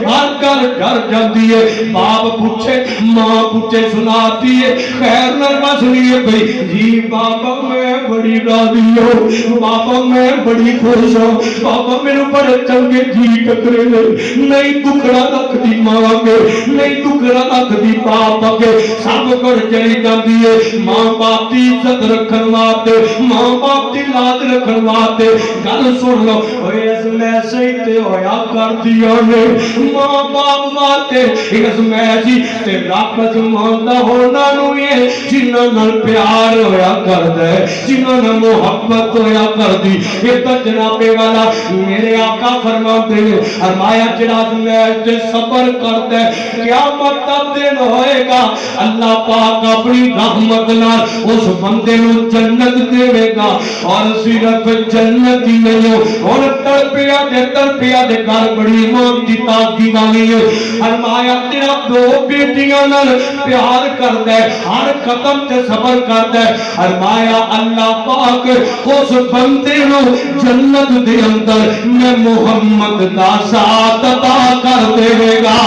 ہر گھر گھر جاندی ہے باپ پوچھے ماں پوچھے سناتی ہے خیر نہ مسلی ہے بھئی جی بابا میں بڑی راضی ہوں بابا میں بڑی خوش ہوں بابا میرے بڑے چنگے جی ٹکرے نہیں دکھڑا رکھ دی ماں کے نہیں دکھڑا رکھ دی باپ کے سب کر چلی جاندی ہے ماں باپ دی عزت رکھن واسطے ماں باپ دی لاج رکھن واسطے گل سن لو اس میں سے تے ہویا کر دیا نے ماں باپ واسطے اس میں جی تے رب زماندا ہونا نو یہ جنہاں نال پیار ہویا کردا ہے جنہاں نال محبت ہویا کردی یہ تے جناب والا میرے آقا فرماتے ہیں فرمایا جڑا میں تے صبر کردا ہے قیامت دا دن ہوئے گا اللہ پاک اپنی رحمت نال اس بندے نو جنت دے گا اور صرف جنت ہی نہیں اور تربیہ دے گھر بڑی ایمان دی تازگی والی ہے فرمایا تیرا دو بیٹیاں نال پیار کردا ہے ہر قدم تے صبر کردا ہے فرمایا اللہ پاک اس بندے نو جنت دے اندر میں محمد دا ساتھ عطا کر دے گا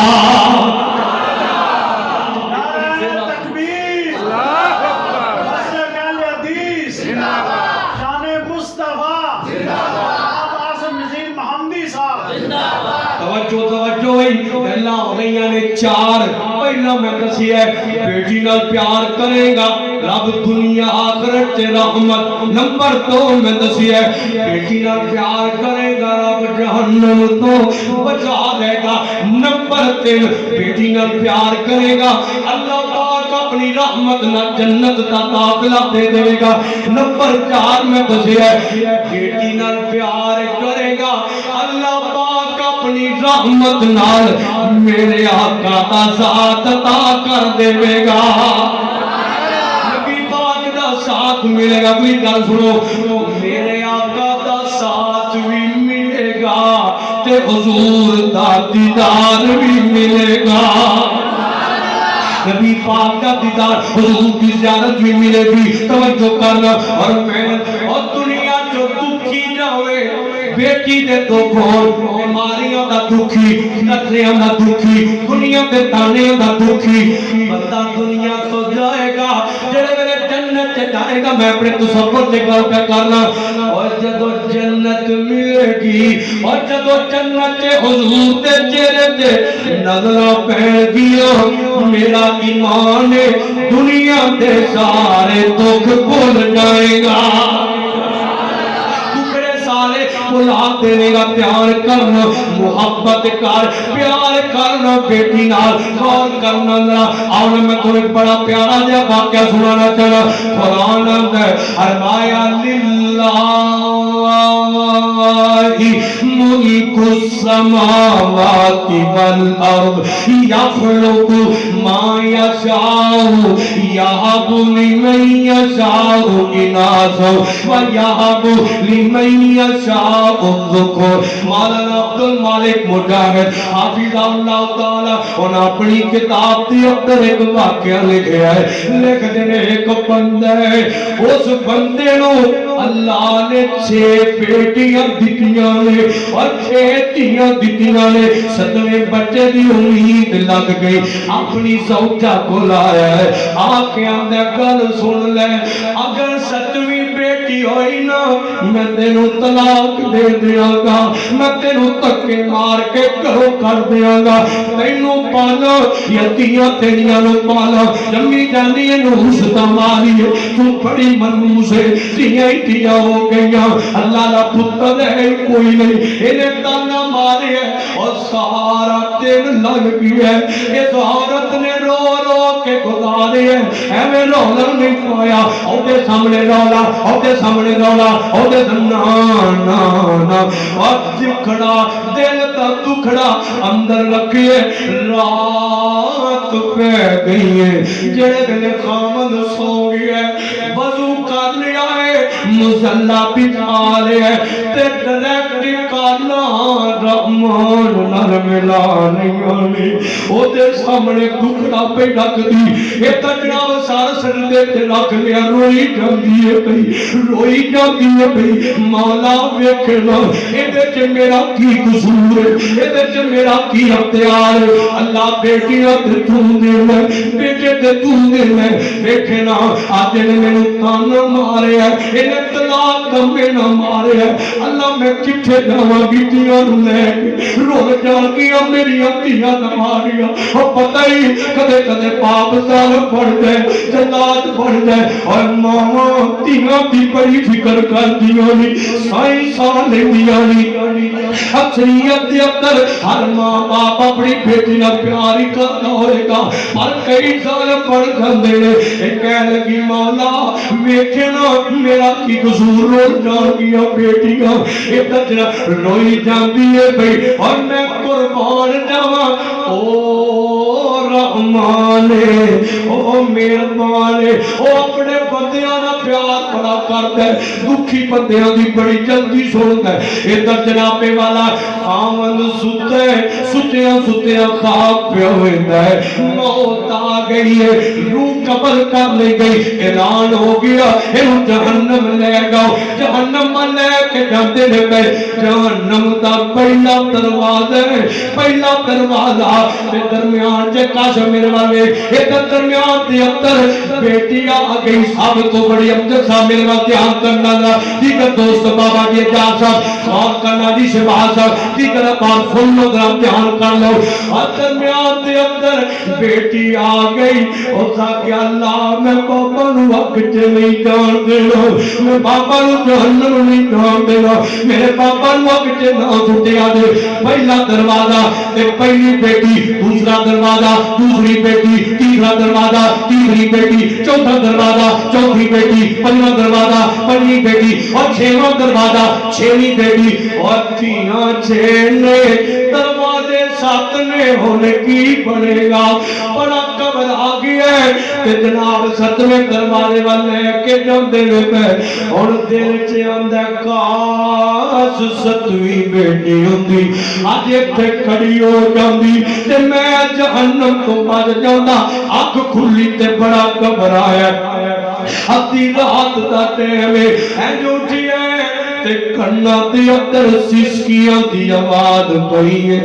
اللہ علیہ نے چار پہلا میں دسی ہے بیٹی نال پیار کرے گا رب دنیا آخرت تے رحمت نمبر 2 میں دسی ہے بیٹی نال پیار کرے گا رب جہنم تو بچا دے گا نمبر 3 بیٹی نال پیار کرے گا اللہ پاک اپنی رحمت نہ جنت دا داخلہ دے دے گا نمبر 4 میں دسی ہے بیٹی نال پیار کرے گا اللہ پاک اپنی رحمت نال میرے آقا دا ذات عطا کر دے گا نبی پاک دا ساتھ ملے گا کوئی گل سنو میرے آقا دا ساتھ بھی ملے گا تے حضور دا دیدار بھی ملے گا نبی پاک کا دیدار حضور کی زیارت بھی ملے گی توجہ کرنا اور میں اور دنیا جو دکھی جاوے بیٹی دے دکھوں بیماریاں دا دکھی نتریاں دا دکھی دنیا دے تانیاں دا دکھی بندہ دنیا تو جائے گا جڑے میرے جنت سے جائے گا میں اپنے تصور سے گل پہ کرنا اور جدو جنت ملے گی اور جدو جنت سے حضور دے چہرے تے نظرہ پہن گیا میرا ایمان دنیا دے سارے دکھ بھول جائے گا سارے بلا دینے گا پیار کرنا محبت کر پیار کرنا بیٹی نال غور کرنا اور میں تمہیں بڑا پیارا جا واقعہ سنانا چاہنا قرآن اندر فرمایا للہ ملک السماوات والارض يخلق ما يشاء يهب لمن يشاء اناثا ويهب لمن يشاء الذكور. مولانا عبد المالک مجاہد حافظ اللہ تعالی انہاں اپنی کتاب دی اندر ایک واقعہ لکھیا ہے. لکھ دے ایک بندہ ہے, اس بندے نو اللہ نے 6 بیٹیاں دتیاں نے اور 6 دھیاں دتیاں نے. 7ویں بچے دی امید لگ گئی. اپنی زوجہ کو لایا ہے, آکے آندہ گل سن لے, اگر 7ویں بیٹی ہوئی نا میں تینو طلاق دے دیاں گا, میں تینو تکے مار کے گھروں کر دیاں گا, تینو پالا یتیاں تیریاں نو پالا. جمی جانی ہے نوس تماری ہے, تو بڑی منوس ہے, دھیاں ہی دھیاں ہو گئیاں. اللہ لا پتر ہے کوئی نہیں, انہیں تانا مارے ہے اور سہارا دن لگ گیا ہے. اس عورت نے رو رو کے گزارے ہے, ایویں رولا نہیں پایا. اوتے سامنے رولا, اوتے سامنے رولا, اوتے نا نا نا, اور دکھڑا دل تا دکھڑا اندر رکھیے. رات پہ گئی ہے, جڑے دل خامد سو گیا ہے, وضو کر لیا ہے, مصلا بچھا لیا ہے, تے ڈائریکٹ کالا رحمان نر ملا نہیں آنی. او دے سامنے دکھڑا پہ رکھ دی, یہ تجڑا سار سردے تے رکھ لیا. روئی جاندی ہے بھئی, روئی جاندی ہے بھئی. مولا ویکھنا ایدے چ میرا کی قصور ہے, ایدے چ میرا کی اختیار ہے. اللہ بیٹیاں تے تو دے میں, بیٹے تے تو دے میں. ویکھنا آج نے مینوں تانا مارے ہے, انہیں طلاق کمے نہ مارے ہے. اللہ میں کتھے جاواں گیتیاں نو لے کے, رو جا گیا میری اکھیاں نماریاں. اور پتہ ہی کدے کدے پاپ سال پڑھ جائے, جلات پڑھ جائے, اور ماما تیاں بھی بڑی فکر کر دیاں نی, سائیں سال دیاں نی. اکثریت دے اندر ہر ماں باپ اپنی بیٹی نہ پیار ہی کرتا ہوئے گا, پر کئی سال پڑھ جاندے نے. کہہ لگی مولا ویکھنا میرا کی قصور, رو جان گیا بیٹیاں ادھر روئی جاندی ہے بھئی, اور میں قربان جاواں. او رحمان او مہربان, او اپنے بندیاں نہ پیار بڑا کرتا ہے, دکھی بندیاں دی بڑی جلدی سنتا ہے. ادھر جناب والا خامن ستے ستیاں ستیاں خواب پہ ہوتا ہے, موت آ گئی ہے, روح قبر کر لے گئی, اعلان ہو گیا انہوں جہنم لے گاؤ. جہنم لے کے جاندے نے پہ, جہنم دا پہلا دروازہ ہے, پہلا دروازہ درمیان جے کاش میرے والے ایک درمیان دے اندر بیٹی آ گئی. سب تو بڑی امجد صاحب میرے وال دھیان کرنا دا, دیگر دوست بابا جی جان صاحب خواب کرنا جی شباز صاحب, دیگر بات سن لو ذرا دھیان کر لو. درمیان دے اندر بیٹی آ گئی, اور سا کہ اللہ میں بابا نو وقت نہیں جان دینا, میں بابا نو جہنم نہیں جان دینا, میرے بابا نو وقت نہ سٹیا دے. پہلا دروازہ تے پہلی بیٹی, دوسرا دروازہ دوسری بیٹی, تیسرا دروازہ تیسری بیٹی, چوتھا دروازہ چوتھی بیٹی, پنجواں دروازہ پنجویں بیٹی, اور چھواں دروازہ چھویں بیٹی, اور تیاں چھنے دروازے 7 نے ہونے کی بنے گا. بڑا قبر آ گیا ہے کہ جناب 7ویں دروازے والے کے جاندے میں پہ, اور دل چ آندا کاش 7ویں بیٹی ہوندی, اج ایتھے کھڑی ہو جاندی تے میں جہنم تو بچ جاندا. اکھ کھلی تے بڑا گھبرایا, ادھی رات دا ٹائم ہے, اج اٹھی ہے تے کنا تے اندر سسکیاں دی آواز پئی ہے.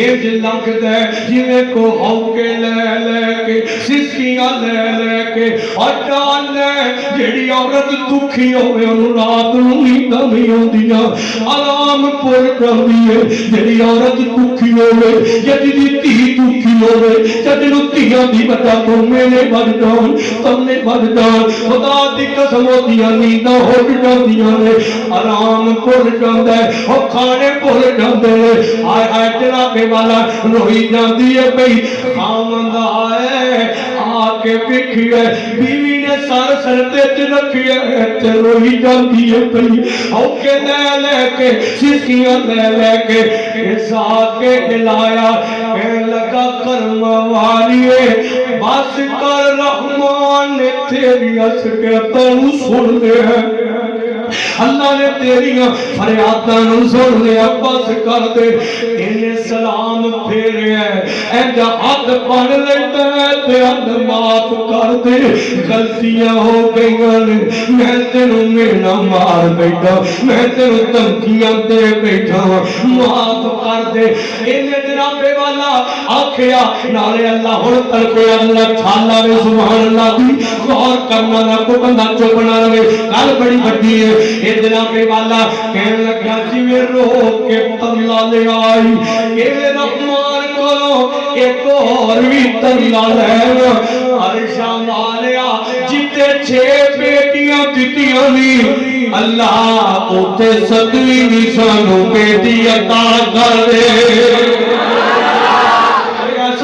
اج لگدا ہے جویں کو ہوکے لے لے کے سسکیاں لے لے کے, اور جان لے جیڑی عورت دکھی ہوئے انہوں رات نوں نیند نہیں ہوندیاں, آرام پور جاندی ہے. جیڑی عورت دکھی ہوئے یا جدی دھی دکھی ہوئے, جدی دھیاں دی وجہ تو میرے بڑھ جان تم نے بڑھ جان, خدا دی قسم ہوندیاں نینداں ہٹ جاندیاں نے, آرام بھول جاندے, اور کھانے بھول جاندے. آئے آئے جناب والا روئی جاندی ہے بھئی, خامند آئے آ کے دیکھی ہے بیوی نے سر سردے چ رکھی ہے تے روئی جاتی ہے پئی اوکے لے کے سسکیاں لے کے ایسا کے ہلایا کہنے لگا کرم والیے بس کر رحمان نے تیری اسکتوں سن لے اللہ نے تیریاں فریاداں سن لیا بس کر دے انہیں سلام پھیرے ہے ایجا حد پڑھ لیتا ہے تے حد معاف کر دے غلطیاں ہو گئیاں میں تینوں مینا مار بیٹھا میں تینوں دھمکیاں دے بیٹھا معاف کر دے انہیں جناب والا آکھیا نالے اللہ ہن تڑپے اللہ چھالا وے سبحان اللہ دی غور کرنا نہ کو بندہ چپ نہ رہے گل بڑی بڑی ہے یہ جناب والا کہنے لگا جی میں رو کے تلا لے آئی کہ رحمان کو ایک اور بھی تلا لینا عرشاں والیا جتے 6 بیٹیاں دتیاں نہیں اللہ اوتے 7ویں نشانوں بیٹی عطا کر دے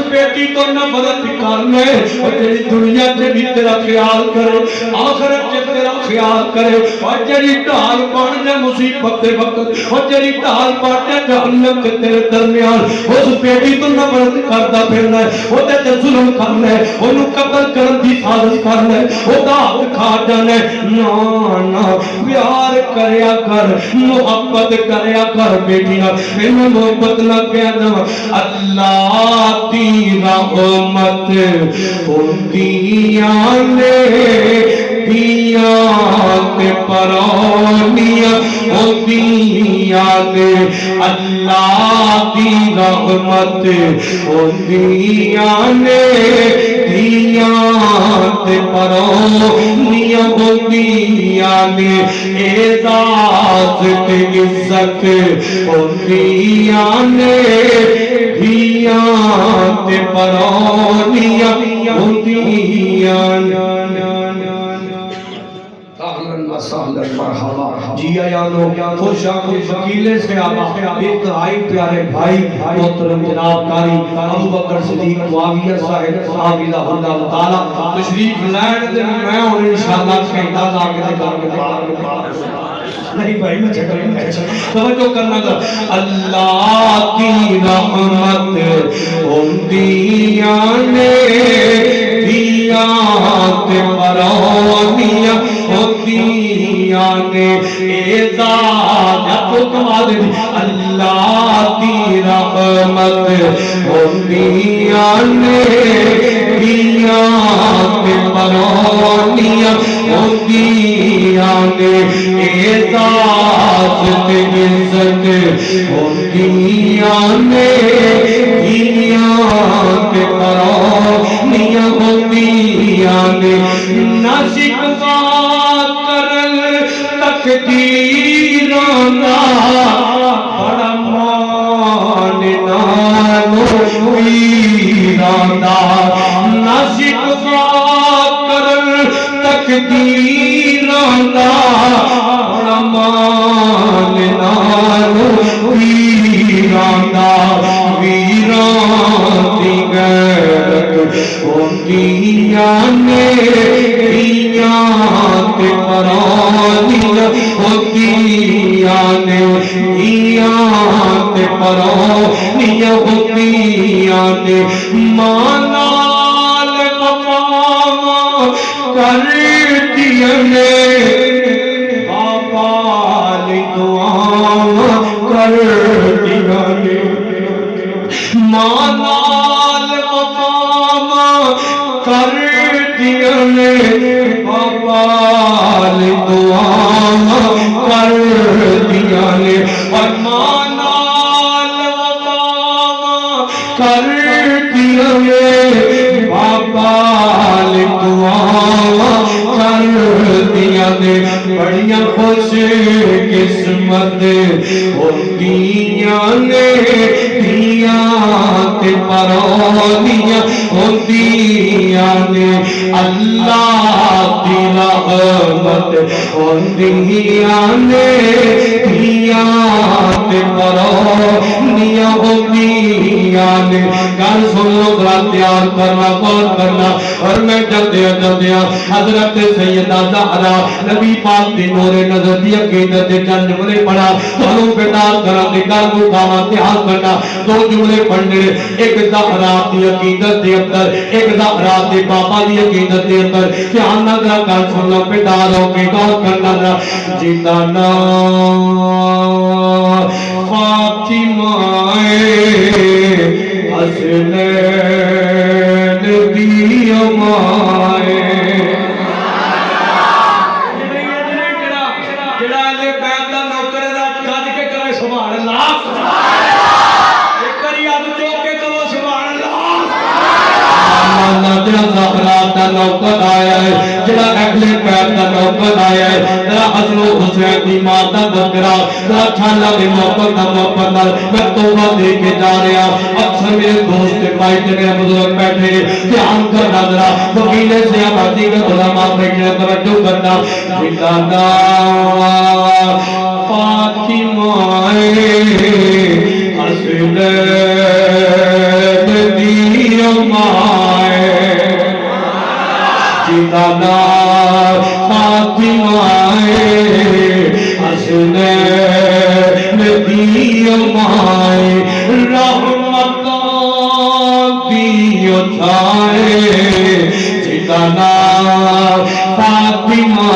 بیٹی تو نفرت کرنے اور تیری دنیا سے بھی تیرا خیال کرے آخرت سے تیرا خیال کرے اور تیری ڈال پڑھنے مصیبت دے وقت اور تیری ڈال پڑھنے جہنم کے تیرے درمیان اس بیٹی تو نفرت کرتا پھرنا ہے وہ تے ظلم کرنا ہے انہوں قتل کرن دی سازش کرنا ہے وہ دعوت کھا جانا ہے نا پیار کریا کر محبت کریا کر بیٹیاں انہوں محبت نہ کیا جا اللہ دی رحمت ہوندیاں نے دیاں تے پرانیاں ہوندیاں نے اللہ دی رحمت ہوندیاں نے دیاں تے پرانیاں ہوندیاں نے اعزاز تے عزت ہوندیاں نے دیاں تے پرانیاں ہوندیاں مرحبا جی آیانو خوش آمدید وکیلے سے آبا انتہائی پیارے بھائی محترم جناب قاری ابو بکر صدیق معاویہ صاحب اللہ تعالی تشریف لائن دے میں ہوں انشاءاللہ کہتا تھا کہ نہیں بھائی میں چھکر نہیں توجہ کرنا گا اللہ کی رحمت ہوندیاں نے دیاں تے پرانیاں ہوندیاں نے اعزاز تو کمال اللہ کی رحمت ہوندیاں نے دیاں تے پرانیاں ہوندیاں نے اعزاز تے عزت ہوندیاں نے دیاں تے پرانیاں ہوندیاں نے نازک بات کرن تقدیراں دا بڑا مان نالو ویراں دا نازک بات کرن تقدیراں دا بڑا مان نالو ویراں دا ویراں دی غیرت ہوندیاں نے دیاں تے پرانیاں ہوندیاں نے دیاں تے پرانیاں ہوندیاں نے ماں نال وفا کردیاں نے بابا لی دعا کردیاں نے ماں نال وفا کردیاں نے بابا لی دعا کردیاں نے اور ماں نال وفا کردیاں نے بابا لی دعا کردیاں نے بڑیاں خوش قسمت ہوندیاں نے دیاں تے پرانیاں ہوندیاں نے اللہ دی رحمت ہوندیاں نے دیاں تے پرانیاں ہوندیاں نے گل سن لو ذرا تیار کرنا غور کرنا اور میں جلدیاں جلدیاں حضرت سیدہ زہرا نبی پاک دی نور نظر دی عقیدت چند جملے پڑھا تھانوں بیدار کرا دی گل مکاوا دھیان کرنا دو جملے پڑھنے ایک زہرا دی عقیدت دے اندر ایک زہرا دے پاپا دی عقیدت دے اندر دھیان نہ گل سننا بیدار ہو کے غور کرنا جیتا نا فاطمہ حسنین دی امائے جڑا لے بیت دا نوکر دا کج کے کرے سبحان اللہ ایک کری اب جو کے کرو سبحان اللہ جڑا زہرا دا نوکر آیا ہے جڑا اہل بیت دا نوکر آیا ہے جڑا حسن و حسین دی ماں دا بکرا جڑا چھالا دی محبت دا محبت نال میں توبہ دے کے جا رہا اکثر میرے دوست بھائی میرے بزرگ بیٹھے دھیان کرنا ذرا وکیل سے آبادی کا علماء بیٹھے توجہ کرنا جھنڈا فاطمہ حسنین دی امائے جھنڈا فاطمہ حسنین دی امائے رحمت دی اچھائے جھنڈا فاطمہ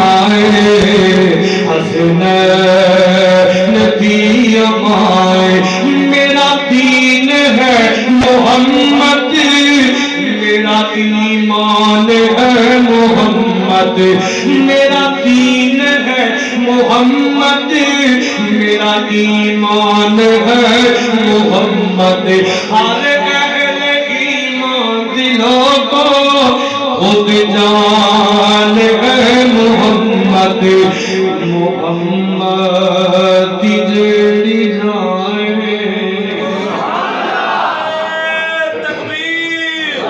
حسنین دی امائے میرا دین ہے محمد میرا ایمان ہے محمد میرا دین ہے محمد میرا ایمان ہے محمد ہر اہل ایمان دلوں کو خود جان ہے محمد محمد کی جڑی جائے تکبیر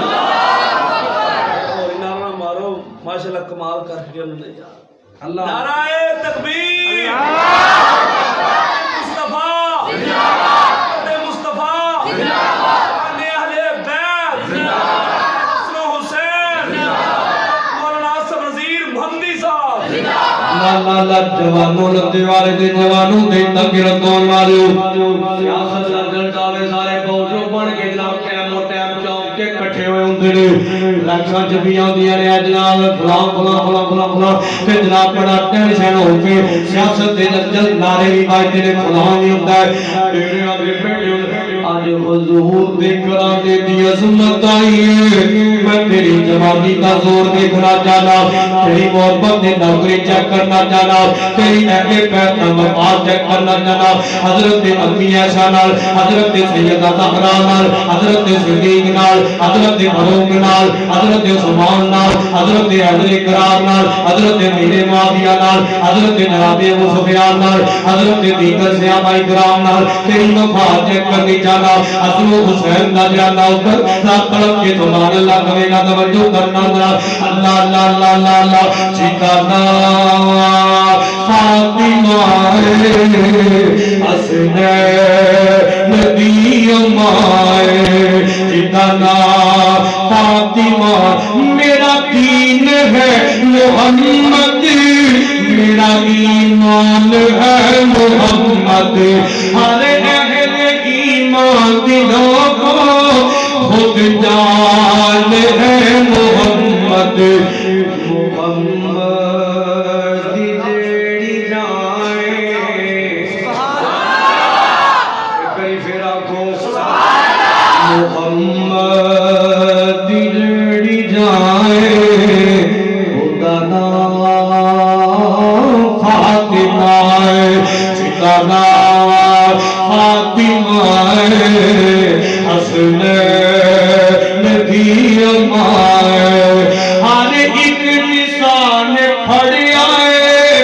نعرہ مارو ماشاءاللہ کمال کر کے اللہ نعرہ تکبیر لالا جوانوں لگتے والے دے جوانوں دے تکیر کون والے سیاست لگن چاہے سارے فوجوں بن کے جناب ٹائم چوک کے کٹھے ہوئے ہوندے نے الیکشن چ بھی آندیاں نے جناب فلاں فلاں فلاں فلاں فلاں تے جناب بڑا ٹینشن ہو کے سیاست دے جل نعرے بھی باجتے نے فلاں بھی ہوندا ہے تیرے اگے بیٹھے آج حضور دے کرانے دی عظمت آئی ہے میں تیری جوانی کا زور دیکھنا چاہنا تیری محبت دے نوکری چیک کرنا چاہنا تیری اہل بیت کا مفاد چیک کرنا چاہنا حضرت امی عائشہ نال حضرت سیدہ زہرا نال حضرت صدیق نال حضرت فاروق نال حضرت عثمان نال حضرت علی کرام نال حضرت میرے معاویہ نال حضرت جناب ابو سفیان نال حضرت دیگر صحابہ کرام نال تیری مفاد چیک کرنی چاہنا حسن و حسین دا جانا اوپر رات طلب کے سبحان اللہ کہے گا توجہ کرنا اللہ اللہ اللہ اللہ اللہ ٹھکانا فاطمہ حسنین دی امائے ٹھکانا فاطمہ میرا دین ہے محمد میرا ایمان ہے محمد ہر اہل ایمان دلوں کو خود جان ہے محمد محمد دی جیڑی جائے کئی پھر آنکھوں محمد دی جیڑی جائے خدا نام فاطمہ ٹھکانا فاطمہ حسنین دی امائے ہر ایک نشان پھڑیا ہے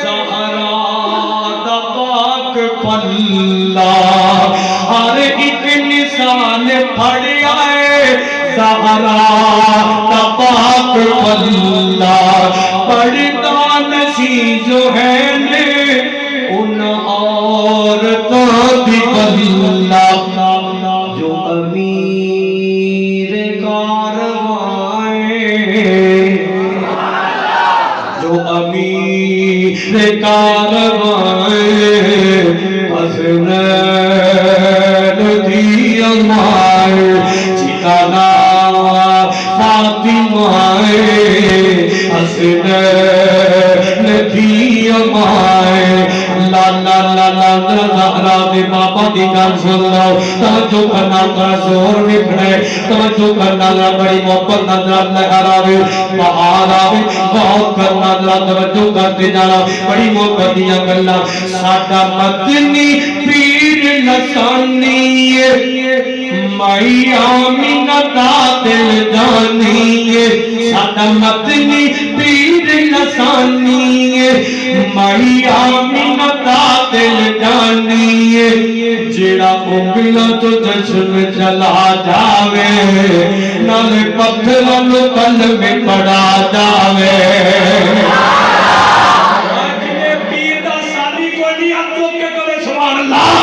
زہرا دا پاک پلہ ہر ایک نشان پھڑیا ہے زہرا دا پاک پلہ پڑھتا نشی جو ہے ان عورتوں دی پلہ جو امیر کاروائے امیر کارواں حسنین دی امائے جدا نام فاطمہ حسنین دی امائے لا لا لا لا زہرا دے بابا دی گل سن لو توجہ کرنا ذرا زور وکھڑے توجہ کرنا ذرا بڑی محبت نظر لہراوے بہار آوے بہت کرنا ذرا توجہ کرتے جانا بڑی محبت دیاں گلاں ساڈا مدنی پیر لسانی مائی آمینہ دا دل جانی ساڈا مدنی پیر لسانی مائی آمینہ دا دل جانی جیڑا انگلوں تو جشن چلا جاوے نالے پتھروں نو قلب میں پڑا جاوے پیر دا سالی کوئی نہیں ہم لوگ کے کرے سبحان اللہ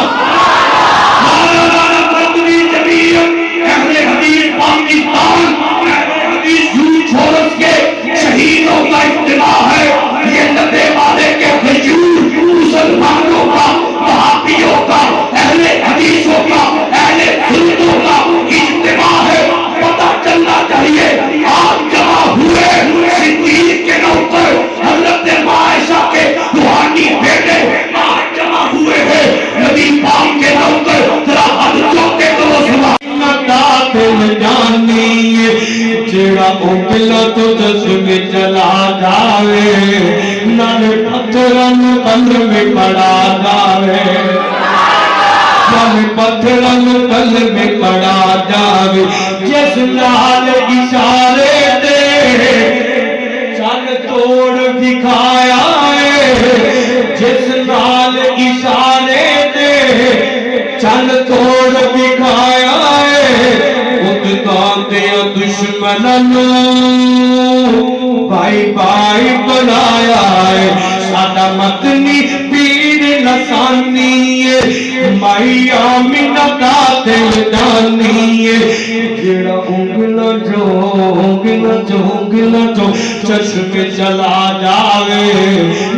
مدنی جمیعت اہل حدیث پاکستان اہل حدیث جھوٹ چھوڑس کے شہیدوں کا اجتماع ہے یہ ندے والے کے خجور مسلمانوں کا وہابیوں کا اہل حدیثوں کا اہل سنتوں کا اجتماع ہے پتہ چلنا چاہیے آج جمع ہوئے صدیق کے نوکر حضرت عائشہ کے روحانی بیٹے آج جمع ہوئے ہیں نبی پاک کے نوکر ذرا حد چوکے کرو سبحان دل جانی جیڑا انگلوں تو جشن چلا جاوے نالے پتھروں نو قلب میں پڑا جاوے نالے پتھروں نو قلب میں پڑا جاوے جس نال اشارے دے چل توڑ دکھایا ہے جس نال اشارے دے چل توڑ دکھایا ہے دشمنوں بھائی بھائی بنایا ہے ساڈا مدنی پیر لسانی مائی آمینہ دا دل جانی جیڑا انگلوں جو چشم چلا جاوے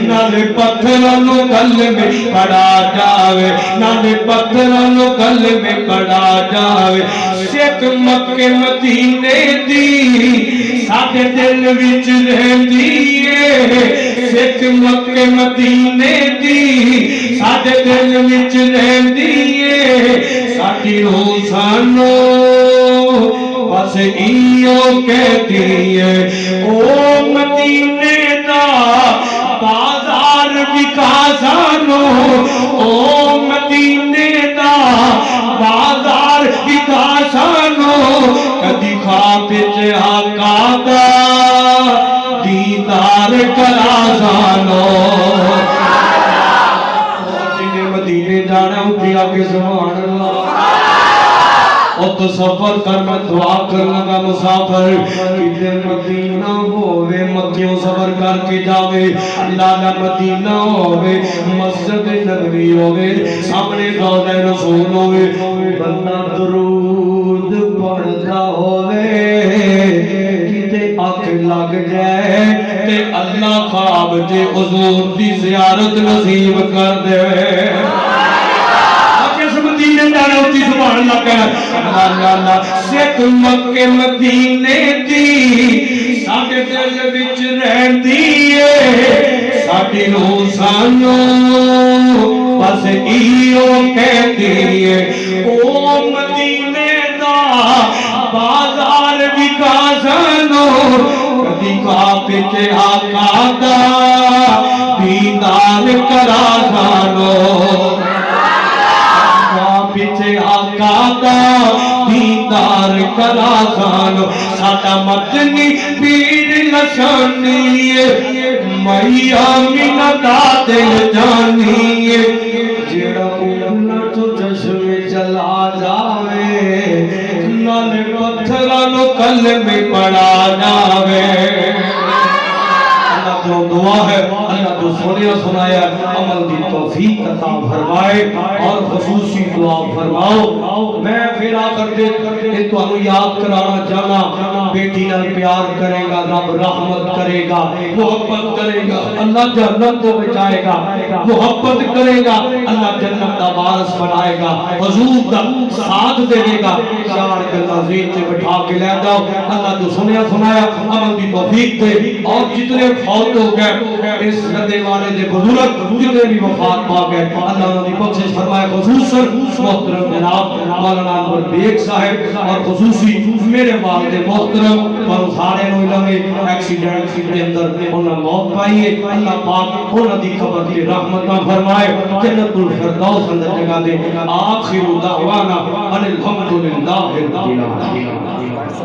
نالے پتھروں نو گل میں پڑا جاوے نالے پتھروں نو گل میں پڑا جاوے سکھ مکے مدینے دی ساڈے دل وچ رہندی ہے سکھ مکے مدینے دی ساڈے دل وچ رہندی ہے ساڈی روح سانوں بس ایو کہتی ہے او مدینے دا بازار وکا سانوں او مدینے دا بازار وکا سانوں کدی خواب وچ آقا دا دیدار کرا سانوں جنہیں مدینے جانا اٹھی آگے سبحان اللہ اور تو سفر کر میں دعا کرنا کا مسافر کدھر مدینہ ہوئے مکیوں سفر کر کے جاوے لالا مدینہ ہوئے مسجد نبوی ہوئے سامنے روضہ رسول ہوئے بندہ درود پڑھتا ہوئے کتے آنکھ لگ جائے تے اللہ خواب جے حضور دی زیارت نصیب کر دے مدینے جانا ہوتی سبحان اللہ کہنا اللہ سکھ مکے مدینے دی ساڈے دل وچ رہندی ہے ساڈی روح سانوں بس ایو کہتی ہے او مدینے دا بازار وکا سانوں کدی خواب وچ آقا دا دیدار کرا سانوں پیچھے آقا دا دیدار کرا سانو ساڈا مدنی پیر لسانی مائی آمینہ دا دل جانی جیڑا انگلوں تو چشم چلا جاوے نالے پتھروں نو قلب میں پڑا جاوے اللہ تو دعا دعا ہے اللہ تو سونے سنایا عمل دی توفیق عطا فرمائے اور خصوصی دعا فرماؤ میں پھر آخر دے تو ہم یاد کرانا چاہنا بیٹی نال پیار کرے گا رب رحمت کرے گا محبت کرے گا اللہ جنت کو بچائے گا محبت کرے گا اللہ جنت کا وارث بنائے گا حضور دا ساتھ دے گا چار گلاں ذہن سے بٹھا کے لے جاؤ اللہ جو سنیا سنایا عمل دی توفیق دے اور جتنے فوت ہو گئے اس ردے والے دے بزرگ جتنے بھی وفات پا گئے اللہ انہوں نے بخشش فرمائے خصوصاً محترم جناب مولانا انور بیگ صاحب اور خصوصی میرے والد محترم اور سارے علماء ایکسیڈنٹ کے اندر انہوں نے موت پائی ہے اللہ پاک انہوں دی قبر کی رحمتہ فرمائے جنت الفردوس اندر جگہ دے آخر دعوانا ان الحمدللہ رب العالمین